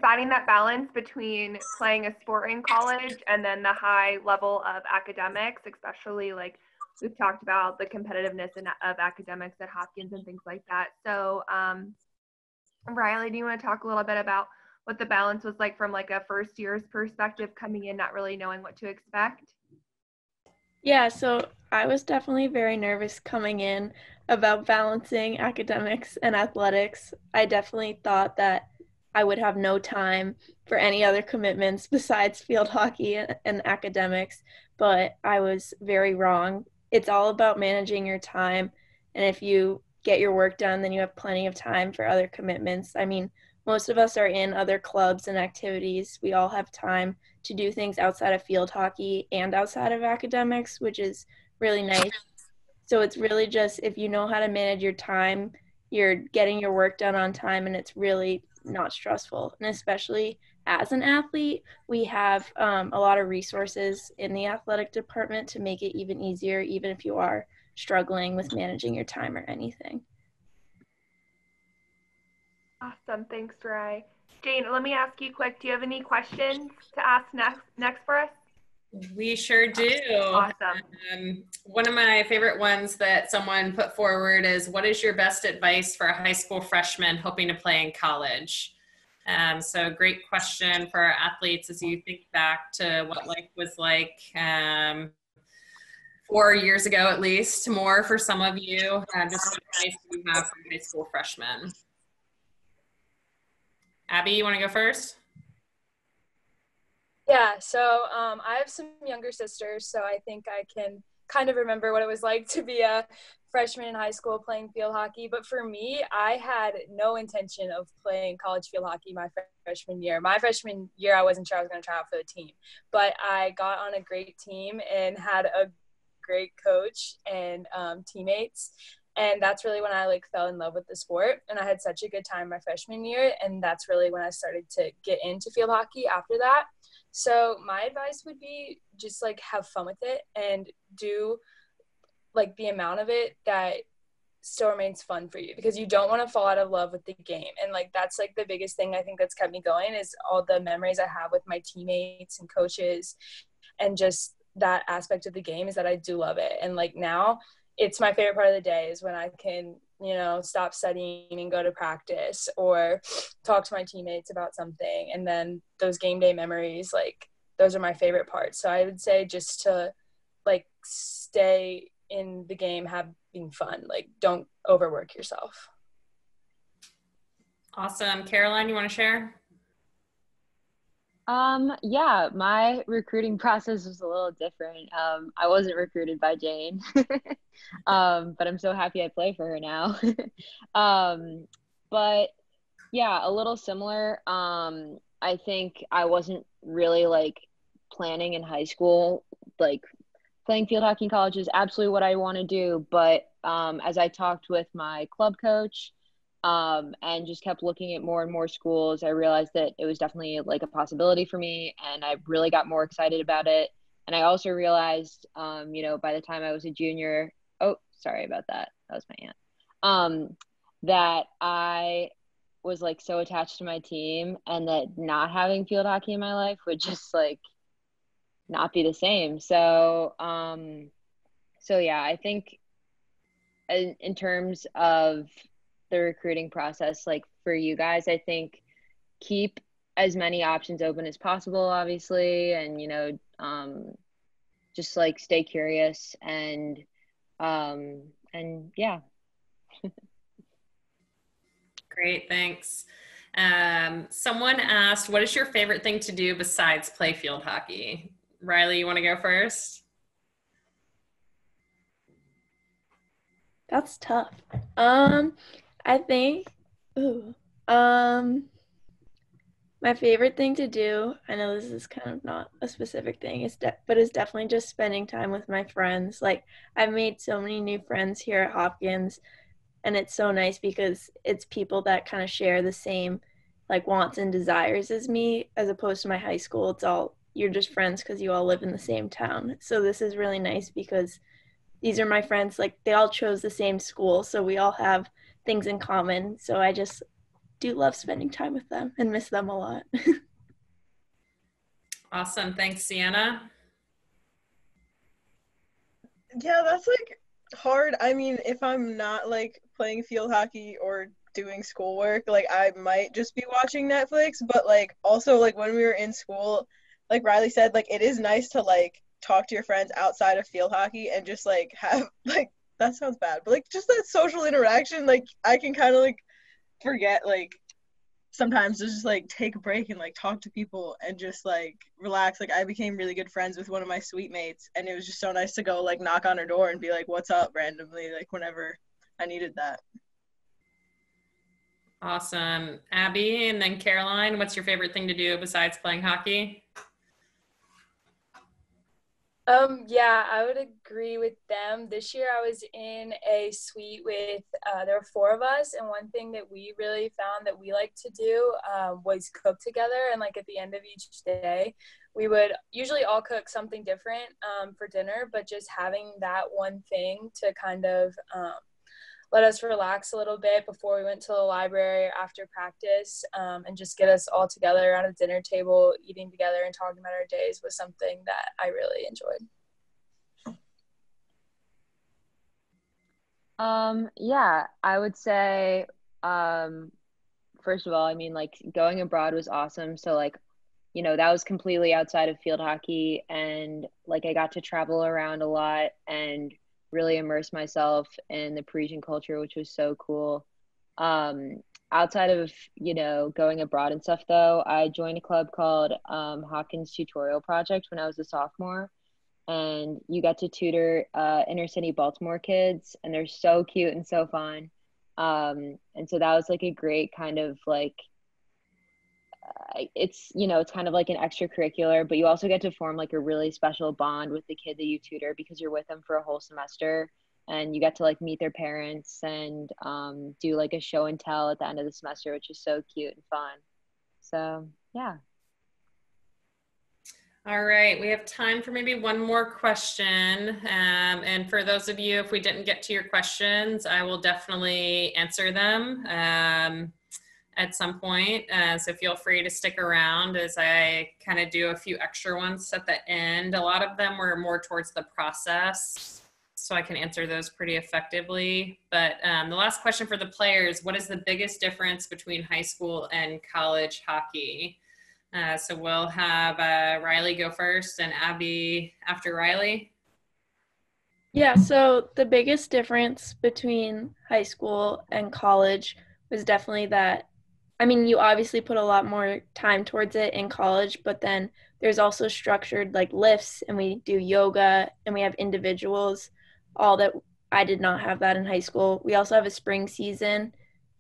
finding that balance between playing a sport in college and then the high level of academics, especially like we've talked about the competitiveness of academics at Hopkins and things like that. So Riley, do you want to talk a little bit about what the balance was like from like a first year's perspective coming in, not really knowing what to expect? Yeah, so I was definitely very nervous coming in about balancing academics and athletics. I definitely thought that I would have no time for any other commitments besides field hockey and academics, but I was very wrong. It's all about managing your time, and if you get your work done, then you have plenty of time for other commitments. I mean, most of us are in other clubs and activities. We all have time to do things outside of field hockey and outside of academics, which is really nice. So it's really just if you know how to manage your time, you're getting your work done on time, and it's really not stressful. And especially as an athlete, we have a lot of resources in the athletic department to make it even easier, even if you are struggling with managing your time or anything. Awesome. Thanks, Ray. Jane, let me ask you quick, do you have any questions to ask next for us? We sure do. Awesome. One of my favorite ones that someone put forward is, what is your best advice for a high school freshman hoping to play in college? So great question for our athletes as you think back to what life was like 4 years ago, at least, more for some of you. Just what advice do you have for high school freshmen? Abby, you want to go first? Yeah, so I have some younger sisters, so I think I can kind of remember what it was like to be a freshman in high school playing field hockey. But for me, I had no intention of playing college field hockey my freshman year. My freshman year, I wasn't sure I was going to try out for the team, but I got on a great team and had a great coach and teammates. And that's really when I like fell in love with the sport, and I had such a good time my freshman year. And that's really when I started to get into field hockey after that. So my advice would be just like have fun with it and do like the amount of it that still remains fun for you, because you don't want to fall out of love with the game. And like that's like the biggest thing I think that's kept me going is all the memories I have with my teammates and coaches, and just that aspect of the game is that I do love it. And like now it's my favorite part of the day is when I can, you know, stop studying and go to practice or talk to my teammates about something. And then those game day memories, like those are my favorite parts. So I would say just to like stay in the game, having fun, like don't overwork yourself. Awesome. Caroline, you want to share? Yeah, my recruiting process was a little different. I wasn't recruited by Jane, but I'm so happy I play for her now. But yeah, a little similar. I think I wasn't really like planning in high school, like playing field hockey in college is absolutely what I want to do. But as I talked with my club coach, and just kept looking at more and more schools, I realized that it was definitely like a possibility for me, and I really got more excited about it. And I also realized, you know, by the time I was a junior, oh, sorry about that. That was my aunt. That I was like so attached to my team, and that not having field hockey in my life would just like not be the same. So, yeah, I think in terms of the recruiting process, like for you guys, I think keep as many options open as possible, obviously, and you know, just like stay curious and yeah. Great, thanks. Someone asked, what is your favorite thing to do besides play field hockey? Riley, you want to go first? That's tough. I think, my favorite thing to do, I know this is kind of not a specific thing, but it's definitely just spending time with my friends. Like, I've made so many new friends here at Hopkins, and it's so nice because it's people that kind of share the same, like, wants and desires as me, as opposed to my high school. It's all, you're just friends because you all live in the same town. So this is really nice because these are my friends, like, they all chose the same school, so we all have things in common. So I just do love spending time with them and miss them a lot. Awesome. Thanks, Sienna. Yeah, that's like hard. I mean, if I'm not like playing field hockey or doing schoolwork, like I might just be watching Netflix, but like also like when we were in school, like Riley said, like it is nice to like talk to your friends outside of field hockey and just like have like that sounds bad, but like just that social interaction, like I can kind of like forget like sometimes to just like take a break and like talk to people and just like relax. Like I became really good friends with one of my suite mates, and it was just so nice to go like knock on her door and be like, what's up, randomly, like whenever I needed that. Awesome. Abby, and then Caroline, what's your favorite thing to do besides playing hockey? Yeah, I would agree with them. This year I was in a suite with, there were 4 of us, and one thing that we really found that we like to do was cook together. And like at the end of each day, we would usually all cook something different for dinner, but just having that one thing to kind of let us relax a little bit before we went to the library or after practice, and just get us all together around a dinner table, eating together and talking about our days was something that I really enjoyed. Yeah, I would say, first of all, I mean, like going abroad was awesome. So like, you know, that was completely outside of field hockey, and like I got to travel around a lot and really immerse myself in the Parisian culture, which was so cool. Um, Outside of, you know, going abroad and stuff though, I joined a club called Hopkins Tutorial Project when I was a sophomore, and you get to tutor inner city Baltimore kids, and they're so cute and so fun. And so that was like a great kind of like it's, you know, it's kind of like an extracurricular, but you also get to form like a really special bond with the kid that you tutor because you're with them for a whole semester, and you get to like meet their parents and do like a show and tell at the end of the semester, which is so cute and fun. So yeah. All right, we have time for maybe one more question. And for those of you, if we didn't get to your questions, I will definitely answer them at some point. So feel free to stick around as I kind of do a few extra ones at the end. A lot of them were more towards the process, so I can answer those pretty effectively. But the last question for the players, what is the biggest difference between high school and college hockey? So we'll have Riley go first and Abby after Riley. Yeah, so the biggest difference between high school and college was definitely that, I mean, you obviously put a lot more time towards it in college, but then there's also structured like lifts, and we do yoga, and we have individuals, all that. I did not have that in high school. We also have a spring season.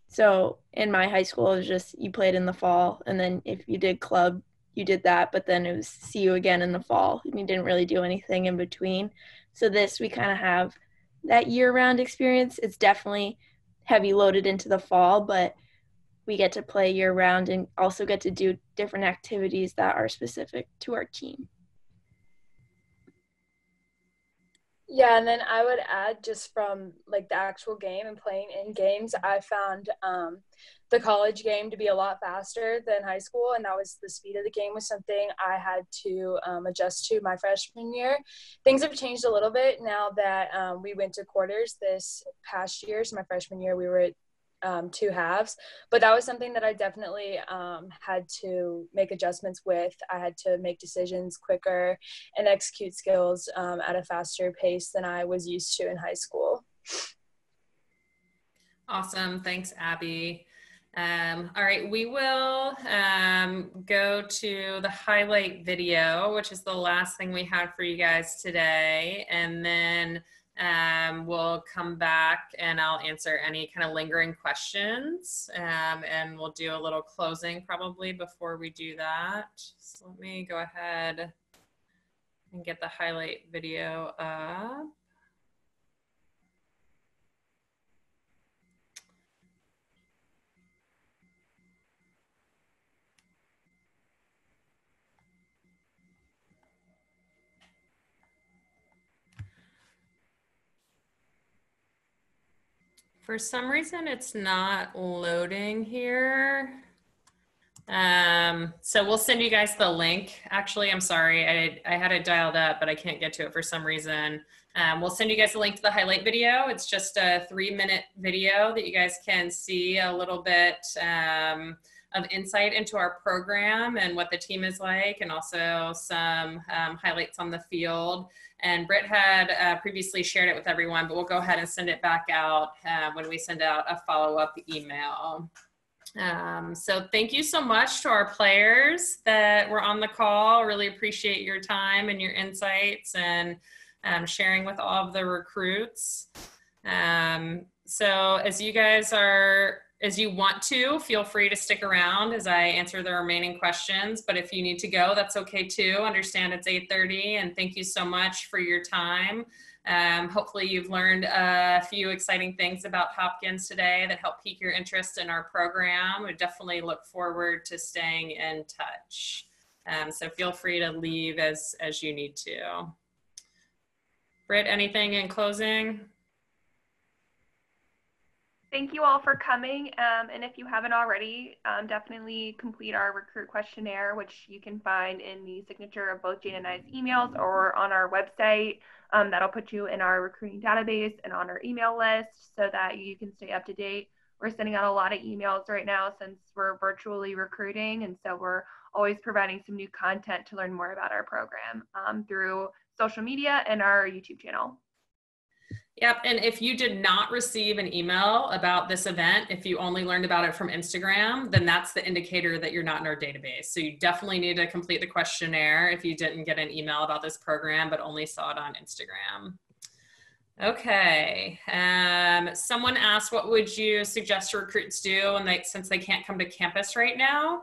So in my high school, it was just you played in the fall, and then if you did club, you did that, but then it was see you again in the fall, and you didn't really do anything in between. So this, we kind of have that year-round experience. It's definitely heavy loaded into the fall, but we get to play year-round and also get to do different activities that are specific to our team. Yeah, and then I would add just from like the actual game and playing in games, I found the college game to be a lot faster than high school, and that was the speed of the game was something I had to adjust to my freshman year. Things have changed a little bit now that we went to quarters this past year. So my freshman year, we were at two halves. But that was something that I definitely had to make adjustments with. I had to make decisions quicker and execute skills at a faster pace than I was used to in high school. Awesome. Thanks, Abby. All right, we will go to the highlight video, which is the last thing we had for you guys today. And then we'll come back and I'll answer any kind of lingering questions. And we'll do a little closing probably before we do that. So let me go ahead and get the highlight video up. For some reason, it's not loading here. So we'll send you guys the link. Actually, I'm sorry, I had it dialed up, but I can't get to it for some reason. We'll send you guys a link to the highlight video. It's just a 3-minute video that you guys can see a little bit of insight into our program and what the team is like, and also some highlights on the field. And Britt had previously shared it with everyone, but we'll go ahead and send it back out when we send out a follow-up email. So thank you so much to our players that were on the call. Really appreciate your time and your insights and sharing with all of the recruits. So as you guys as you want to, feel free to stick around as I answer the remaining questions. But if you need to go, that's okay too. Understand it's 8:30, and thank you so much for your time. Hopefully you've learned a few exciting things about Hopkins today that help pique your interest in our program. We definitely look forward to staying in touch. So feel free to leave as you need to. Britt, anything in closing? Thank you all for coming. And if you haven't already, definitely complete our recruit questionnaire, which you can find in the signature of both Jane and I's emails or on our website. That'll put you in our recruiting database and on our email list so that you can stay up to date. We're sending out a lot of emails right now since we're virtually recruiting. And so we're always providing some new content to learn more about our program through social media and our YouTube channel. Yep, and if you did not receive an email about this event, if you only learned about it from Instagram, then that's the indicator that you're not in our database. So you definitely need to complete the questionnaire if you didn't get an email about this program, but only saw it on Instagram. Okay, someone asked, what would you suggest recruits do since they can't come to campus right now?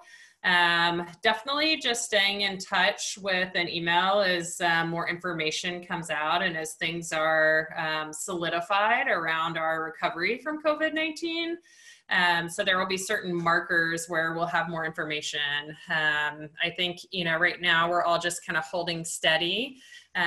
Definitely just staying in touch with an email as more information comes out and as things are solidified around our recovery from COVID-19. So there will be certain markers where we'll have more information. I think, right now we're all just kind of holding steady.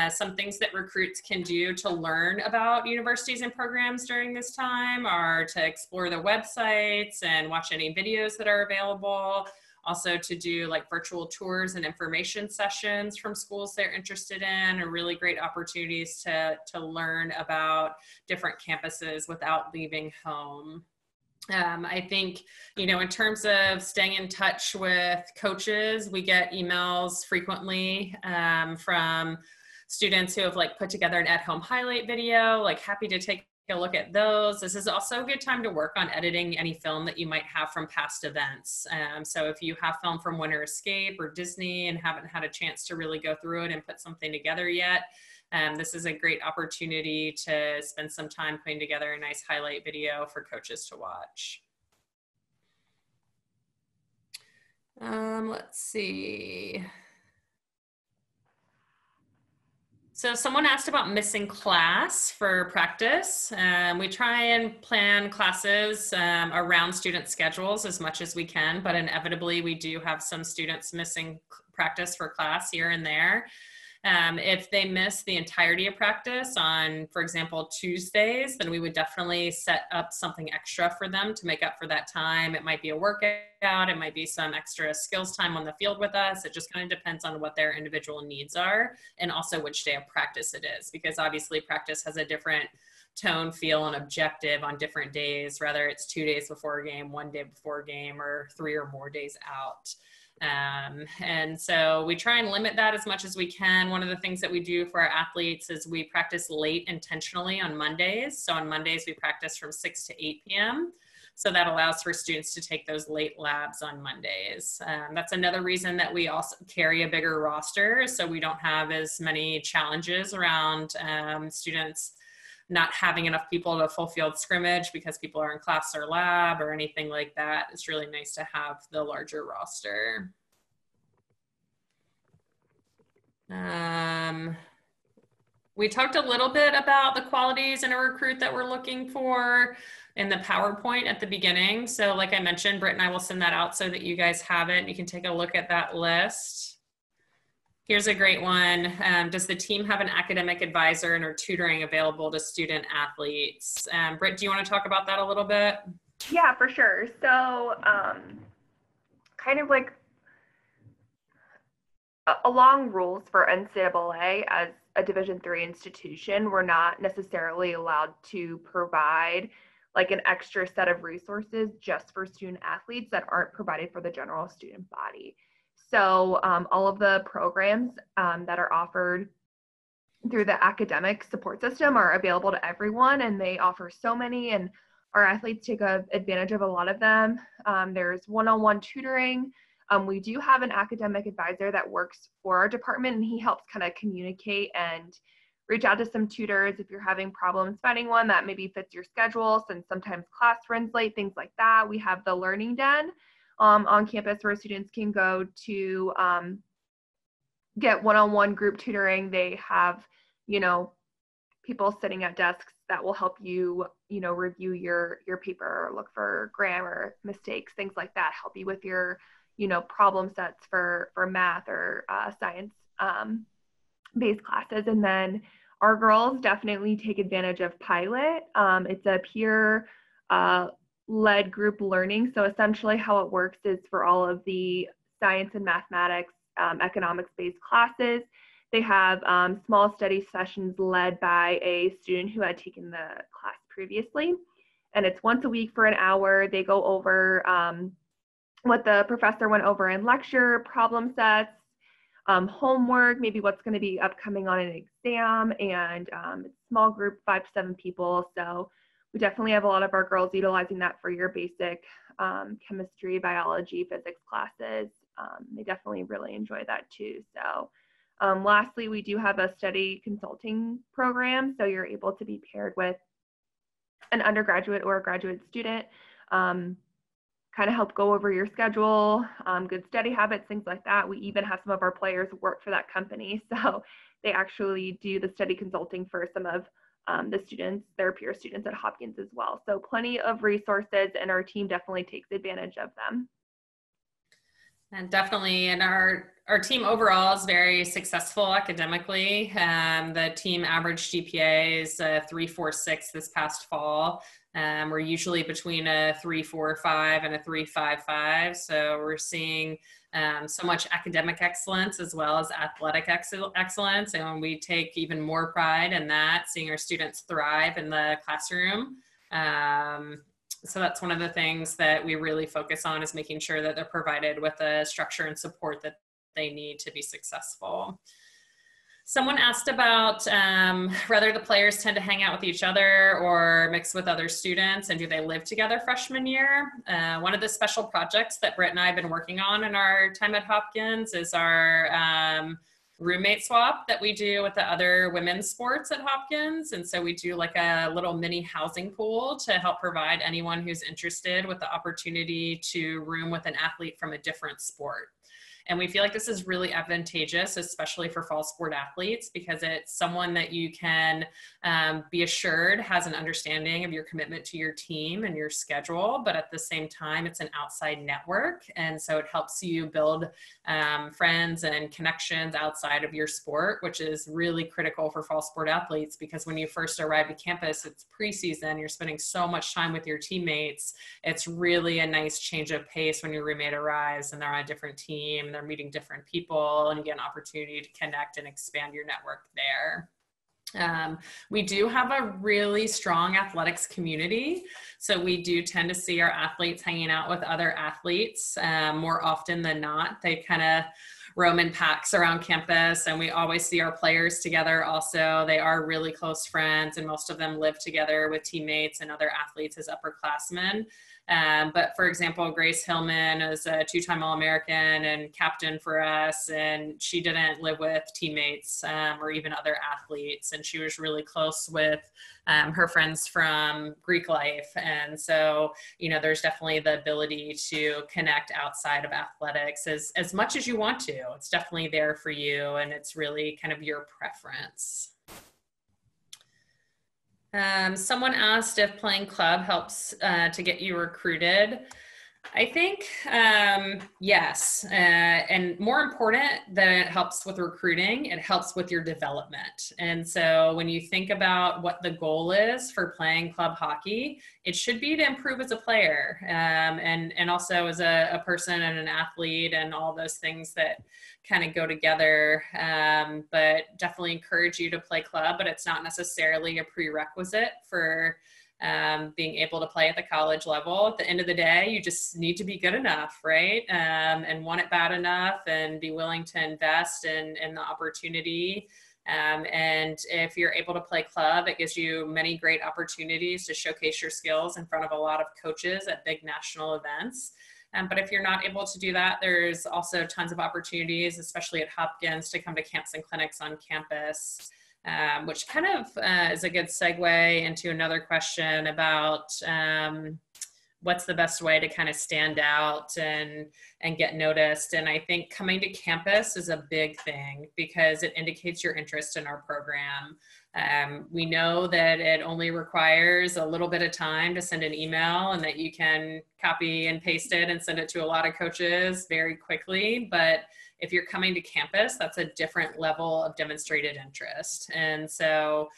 Some things that recruits can do to learn about universities and programs during this time are to explore the websites and watch any videos that are available. Also to do like virtual tours and information sessions from schools they're interested in are really great opportunities to learn about different campuses without leaving home. I think, in terms of staying in touch with coaches, we get emails frequently from students who have put together an at-home highlight video, happy to take a look at those. This is also a good time to work on editing any film that you might have from past events. So if you have film from Winter Escape or Disney and haven't had a chance to really go through it and put something together yet, this is a great opportunity to spend some time putting together a nice highlight video for coaches to watch. Let's see. So someone asked about missing class for practice. We try and plan classes around student schedules as much as we can, but inevitably we do have some students missing practice for class here and there. If they miss the entirety of practice on, for example, Tuesdays, then we would definitely set up something extra for them to make up for that time. It might be a workout, it might be some extra skills time on the field with us. It just kind of depends on what their individual needs are and also which day of practice it is, because obviously practice has a different tone, feel, and objective on different days, whether it's 2 days before a game, 1 day before a game, or 3 or more days out. And so we try and limit that as much as we can. One of the things that we do for our athletes is we practice late intentionally on Mondays. So on Mondays, we practice from 6 to 8 p.m. So that allows for students to take those late labs on Mondays. That's another reason that we also carry a bigger roster, so we don't have as many challenges around students not having enough people to full field scrimmage because people are in class or lab or anything like that. It's really nice to have the larger roster. We talked a little bit about the qualities in a recruit that we're looking for in the PowerPoint at the beginning. So like I mentioned, Britt and I will send that out so that you guys have it and you can take a look at that list. Here's a great one. Does the team have an academic advisor and or tutoring available to student athletes? Britt, do you want to talk about that a little bit? Yeah, for sure. So kind of like along rules for NCAA, as a Division III institution, we're not necessarily allowed to provide like an extra set of resources just for student athletes that aren't provided for the general student body. So all of the programs that are offered through the academic support system are available to everyone, and they offer so many, and our athletes take advantage of a lot of them. There's one-on-one tutoring. We do have an academic advisor that works for our department, and he helps kind of communicate and reach out to some tutors if you're having problems finding one that maybe fits your schedule, since sometimes class runs late, things like that. We have the Learning Den on campus where students can go to get one-on-one group tutoring. They have, people sitting at desks that will help you, review your paper, look for grammar mistakes, things like that, help you with your, problem sets for math or science based classes. And then our girls definitely take advantage of Pilot. It's a peer led group learning. So essentially how it works is for all of the science and mathematics, economics-based classes, they have small study sessions led by a student who had taken the class previously. And it's once a week for an hour. They go over what the professor went over in lecture, problem sets, homework, maybe what's going to be upcoming on an exam, and it's a small group, 5 to 7 people. So we definitely have a lot of our girls utilizing that for your basic chemistry, biology, physics classes. They definitely really enjoy that too. So lastly, we do have a study consulting program. So you're able to be paired with an undergraduate or a graduate student, kind of help go over your schedule, good study habits, things like that. We even have some of our players work for that company. So they actually do the study consulting for some of the students, their peer students at Hopkins as well. So plenty of resources, and our team definitely takes advantage of them. And definitely, and our team overall is very successful academically. The team average GPA is 3.46 this past fall. We're usually between a 3.45 and a 3.55. So we're seeing so much academic excellence as well as athletic excellence. And we take even more pride in that, seeing our students thrive in the classroom. So that's one of the things that we really focus on, is making sure that they're provided with the structure and support that they need to be successful. Someone asked about whether the players tend to hang out with each other or mix with other students, and do they live together freshman year? One of the special projects that Britt and I have been working on in our time at Hopkins is our roommate swap that we do with the other women's sports at Hopkins. And so we do like a little mini housing pool to help provide anyone who's interested with the opportunity to room with an athlete from a different sport. And we feel like this is really advantageous, especially for fall sport athletes, because it's someone that you can be assured has an understanding of your commitment to your team and your schedule, but at the same time, it's an outside network. And so it helps you build friends and connections outside of your sport, which is really critical for fall sport athletes, because when you first arrive at campus, it's preseason, you're spending so much time with your teammates. It's really a nice change of pace when your roommate arrives and they're on a different team, they're meeting different people, and you get an opportunity to connect and expand your network there. We do have a really strong athletics community. So we do tend to see our athletes hanging out with other athletes more often than not. They kind of roam in packs around campus, and we always see our players together also. They are really close friends, and most of them live together with teammates and other athletes as upperclassmen. But for example, Grace Hillman is a two-time All-American and captain for us, and she didn't live with teammates or even other athletes, and she was really close with her friends from Greek life. And so, you know, there's definitely the ability to connect outside of athletics as much as you want to. It's definitely there for you, and it's really kind of your preference. Someone asked if playing club helps to get you recruited. I think yes, and more important than it helps with recruiting, it helps with your development. And so when you think about what the goal is for playing club hockey, it should be to improve as a player and also as a person and an athlete and all those things that kind of go together. But definitely encourage you to play club, but it's not necessarily a prerequisite for being able to play at the college level. At the end of the day, you just need to be good enough, right? And want it bad enough and be willing to invest in the opportunity. And if you're able to play club, it gives you many great opportunities to showcase your skills in front of a lot of coaches at big national events. But if you're not able to do that, there's also tons of opportunities, especially at Hopkins, to come to camps and clinics on campus. Which kind of is a good segue into another question about what's the best way to kind of stand out and get noticed. And I think coming to campus is a big thing because it indicates your interest in our program. We know that it only requires a little bit of time to send an email and that you can copy and paste it and send it to a lot of coaches very quickly. But if you're coming to campus, that's a different level of demonstrated interest. And so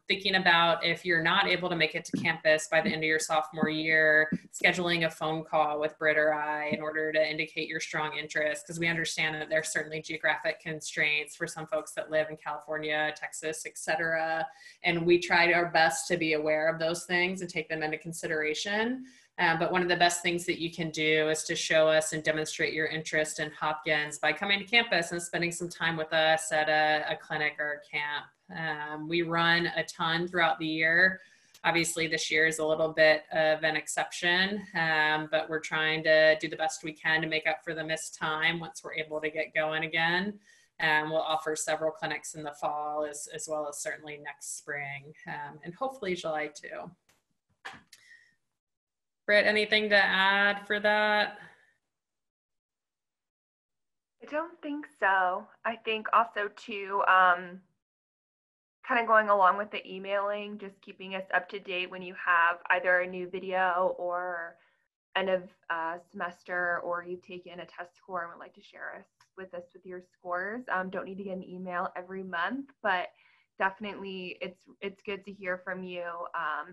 thinking about if you're not able to make it to campus by the end of your sophomore year, scheduling a phone call with Britt or I in order to indicate your strong interest, because we understand that there's certainly geographic constraints for some folks that live in California, Texas, et cetera. And we tried our best to be aware of those things and take them into consideration. But one of the best things that you can do is to show us and demonstrate your interest in Hopkins by coming to campus and spending some time with us at a clinic or a camp. We run a ton throughout the year. Obviously, this year is a little bit of an exception, but we're trying to do the best we can to make up for the missed time once we're able to get going again. We'll offer several clinics in the fall as well as certainly next spring and hopefully July too. Britt, anything to add for that? I don't think so. I think also too, kind of going along with the emailing, just keeping us up to date when you have either a new video or end of semester, or you've taken a test score and would like to share with us with your scores. Don't need to get an email every month, but definitely it's good to hear from you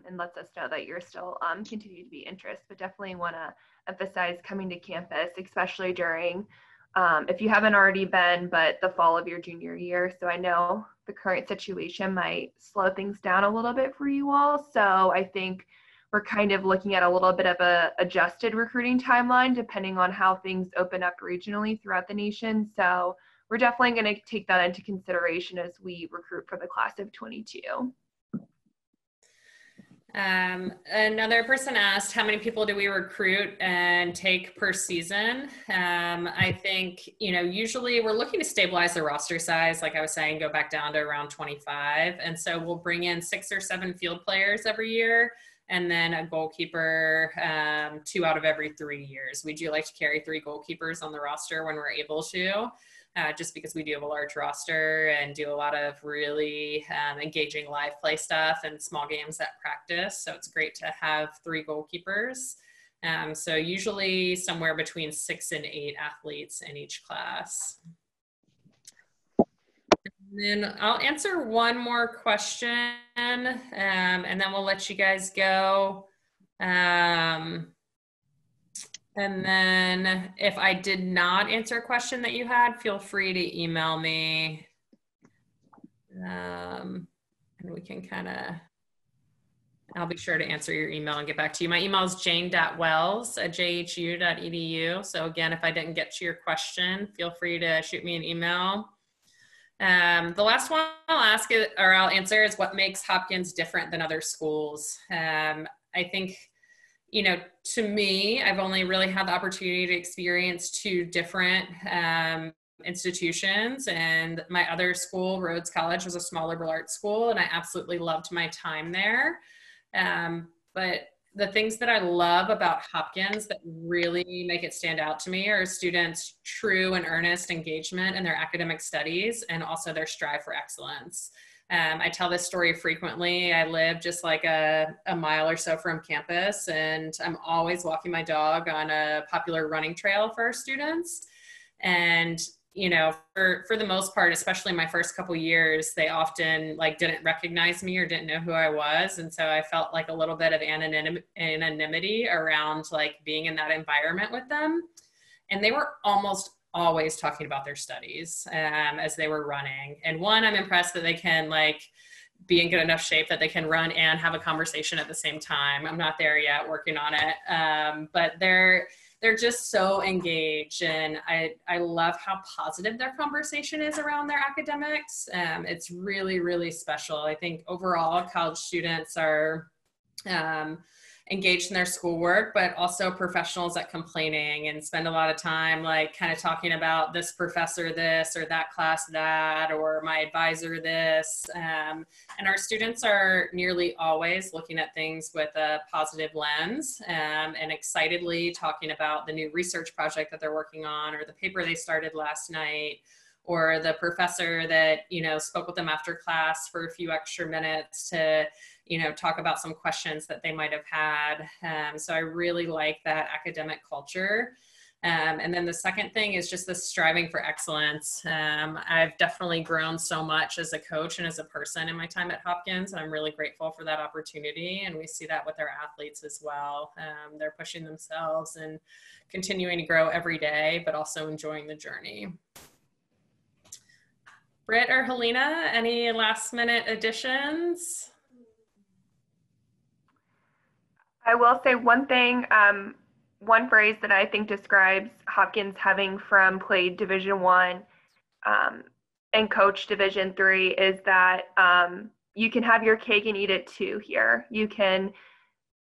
and lets us know that you're still continue to be interested. But definitely want to emphasize coming to campus, especially during if you haven't already been, but the fall of your junior year. So I know the current situation might slow things down a little bit for you all. So I think we're kind of looking at a little bit of a adjusted recruiting timeline depending on how things open up regionally throughout the nation. So we're definitely going to take that into consideration as we recruit for the class of 22. Another person asked, how many people do we recruit and take per season? I think, usually we're looking to stabilize the roster size. Like I was saying, go back down to around 25. And so we'll bring in 6 or 7 field players every year. and then a goalkeeper 2 out of every 3 years. We do like to carry 3 goalkeepers on the roster when we're able to, just because we do have a large roster and do a lot of really engaging live play stuff and small games at practice. So it's great to have 3 goalkeepers. So usually somewhere between 6 and 8 athletes in each class. And then I'll answer one more question, and then we'll let you guys go. And then if I did not answer a question that you had, feel free to email me. And we can I'll be sure to answer your email and get back to you. My email is jane.wells@jhu.edu. So again, if I didn't get to your question, feel free to shoot me an email. The last one I'll answer is what makes Hopkins different than other schools. I think, to me, I've only really had the opportunity to experience 2 different institutions, and my other school, Rhodes College, was a small liberal arts school, and I absolutely loved my time there. But the things that I love about Hopkins that really make it stand out to me are students' true and earnest engagement in their academic studies and also their strive for excellence. I tell this story frequently. I live just like a mile or so from campus, and I'm always walking my dog on a popular running trail for our students. And for the most part, especially my first couple years, they often didn't recognize me or didn't know who I was. And so I felt like a little bit of anonymity around being in that environment with them. And they were almost always talking about their studies as they were running. And one, I'm impressed that they can be in good enough shape that they can run and have a conversation at the same time. I'm not there yet, working on it. But they're just so engaged, and I love how positive their conversation is around their academics. It's really, really special. I think overall college students are engaged in their schoolwork, but also professionals at complaining and spend a lot of time kind of talking about this professor this or that class that, or my advisor this. And our students are nearly always looking at things with a positive lens and excitedly talking about the new research project that they're working on, or the paper they started last night, or the professor that spoke with them after class for a few extra minutes to talk about some questions that they might have had. So I really like that academic culture. And then the second thing is just the striving for excellence. I've definitely grown so much as a coach and as a person in my time at Hopkins, and I'm really grateful for that opportunity. And we see that with our athletes as well. They're pushing themselves and continuing to grow every day, but also enjoying the journey. Britt or Helena, any last minute additions? I will say one thing, one phrase that I think describes Hopkins having played Division I and coached Division III is that you can have your cake and eat it too here. You can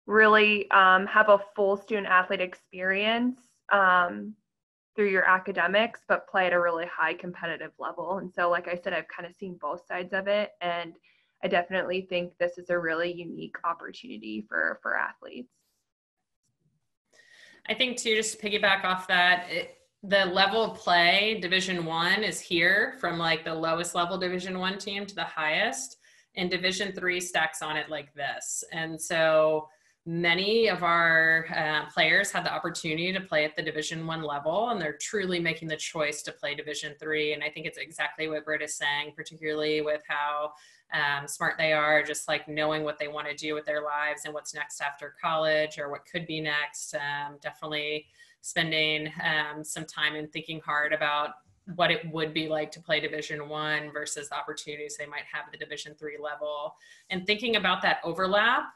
really have a full student athlete experience through your academics, but play at a really high competitive level. And so, like I said, I've kind of seen both sides of it, and I definitely think this is a really unique opportunity for athletes. I think too, just to piggyback off that, the level of play, Division I is here from the lowest level Division I team to the highest, and Division III stacks on it like this. And so many of our players had the opportunity to play at the Division I level, and they're truly making the choice to play Division III. And I think it's exactly what Britt is saying, particularly with how smart they are, just knowing what they want to do with their lives and what's next after college or what could be next. Definitely spending some time and thinking hard about what it would be like to play Division I versus the opportunities they might have at the Division III level, and thinking about that overlap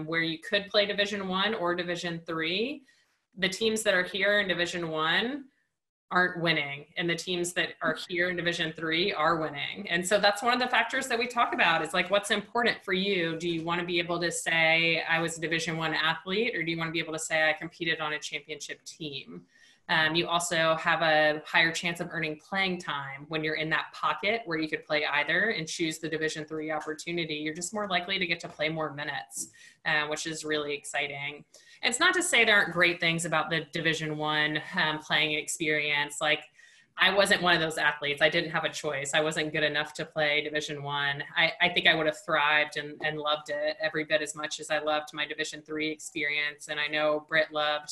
where you could play Division I or Division III. The teams that are here in Division I aren't winning, and the teams that are here in Division III are winning. And so that's one of the factors that we talk about is what's important for you. Do you want to be able to say I was a Division I athlete, or do you want to be able to say I competed on a championship team? You also have a higher chance of earning playing time when you're in that pocket where you could play either and choose the Division III opportunity. You're just more likely to get to play more minutes, which is really exciting. And it's not to say there aren't great things about the Division I playing experience. Like, I wasn't one of those athletes. I didn't have a choice. I wasn't good enough to play Division I think I would have thrived and loved it every bit as much as I loved my Division III experience. And I know Britt loved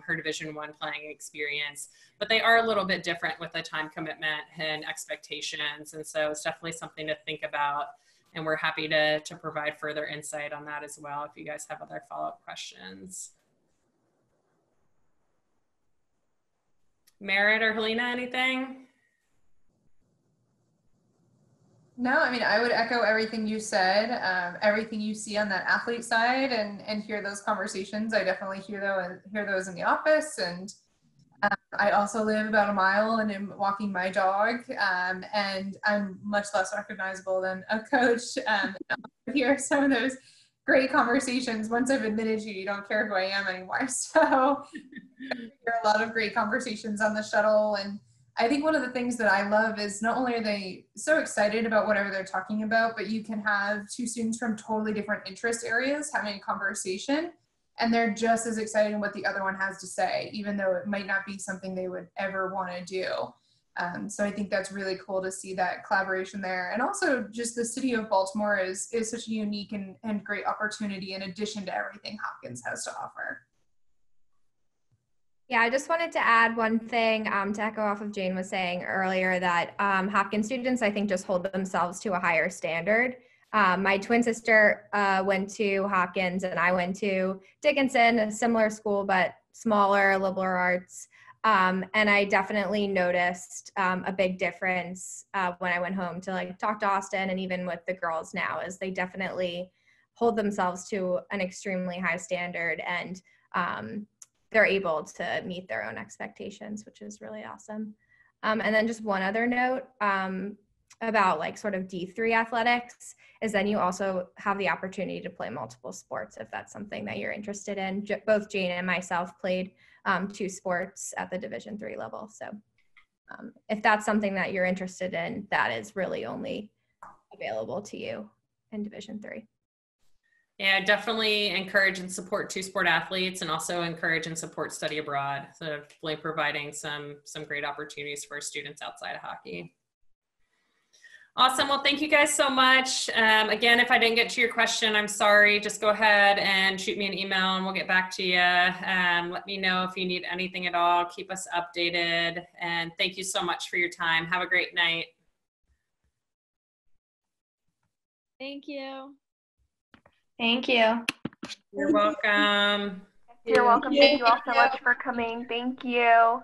her Division I playing experience, but they are a little bit different with the time commitment and expectations. And so it's definitely something to think about. And we're happy to provide further insight on that as well if you guys have other follow-up questions. Merritt or Helena, anything? No, I mean, I would echo everything you said. Everything you see on that athlete side and hear those conversations. I definitely hear those in the office. And I also live about a mile and am walking my dog. And I'm much less recognizable than a coach. I hear some of those great conversations. Once I've admitted you don't care who I am anymore. So I hear a lot of great conversations on the shuttle. And I think one of the things that I love is not only are they so excited about whatever they're talking about, but you can have two students from totally different interest areas having a conversation, and they're just as excited in what the other one has to say, even though it might not be something they would ever want to do. So I think that's really cool to see that collaboration there. And also just the city of Baltimore is such a unique and great opportunity in addition to everything Hopkins has to offer. Yeah, I just wanted to add one thing to echo off of Jane was saying earlier that Hopkins students, I think, just hold themselves to a higher standard. My twin sister went to Hopkins and I went to Dickinson, a similar school, but smaller, liberal arts. And I definitely noticed a big difference when I went home to like talk to Austin, and even with the girls now, is they definitely hold themselves to an extremely high standard, and they're able to meet their own expectations, which is really awesome. And then just one other note about like sort of D3 athletics is then you also have the opportunity to play multiple sports if that's something that you're interested in. Both Jane and myself played 2 sports at the Division III level. So if that's something that you're interested in, that is really only available to you in Division III. Yeah, definitely encourage and support 2-sport athletes, and also encourage and support study abroad. So definitely providing some great opportunities for students outside of hockey. Awesome. Well, thank you guys so much. Again, if I didn't get to your question, I'm sorry. Just go ahead and shoot me an email and we'll get back to you. Let me know if you need anything at all. Keep us updated. And thank you so much for your time. Have a great night. Thank you. Thank you. You're welcome. You're welcome. Thank you all so much for coming. Thank you.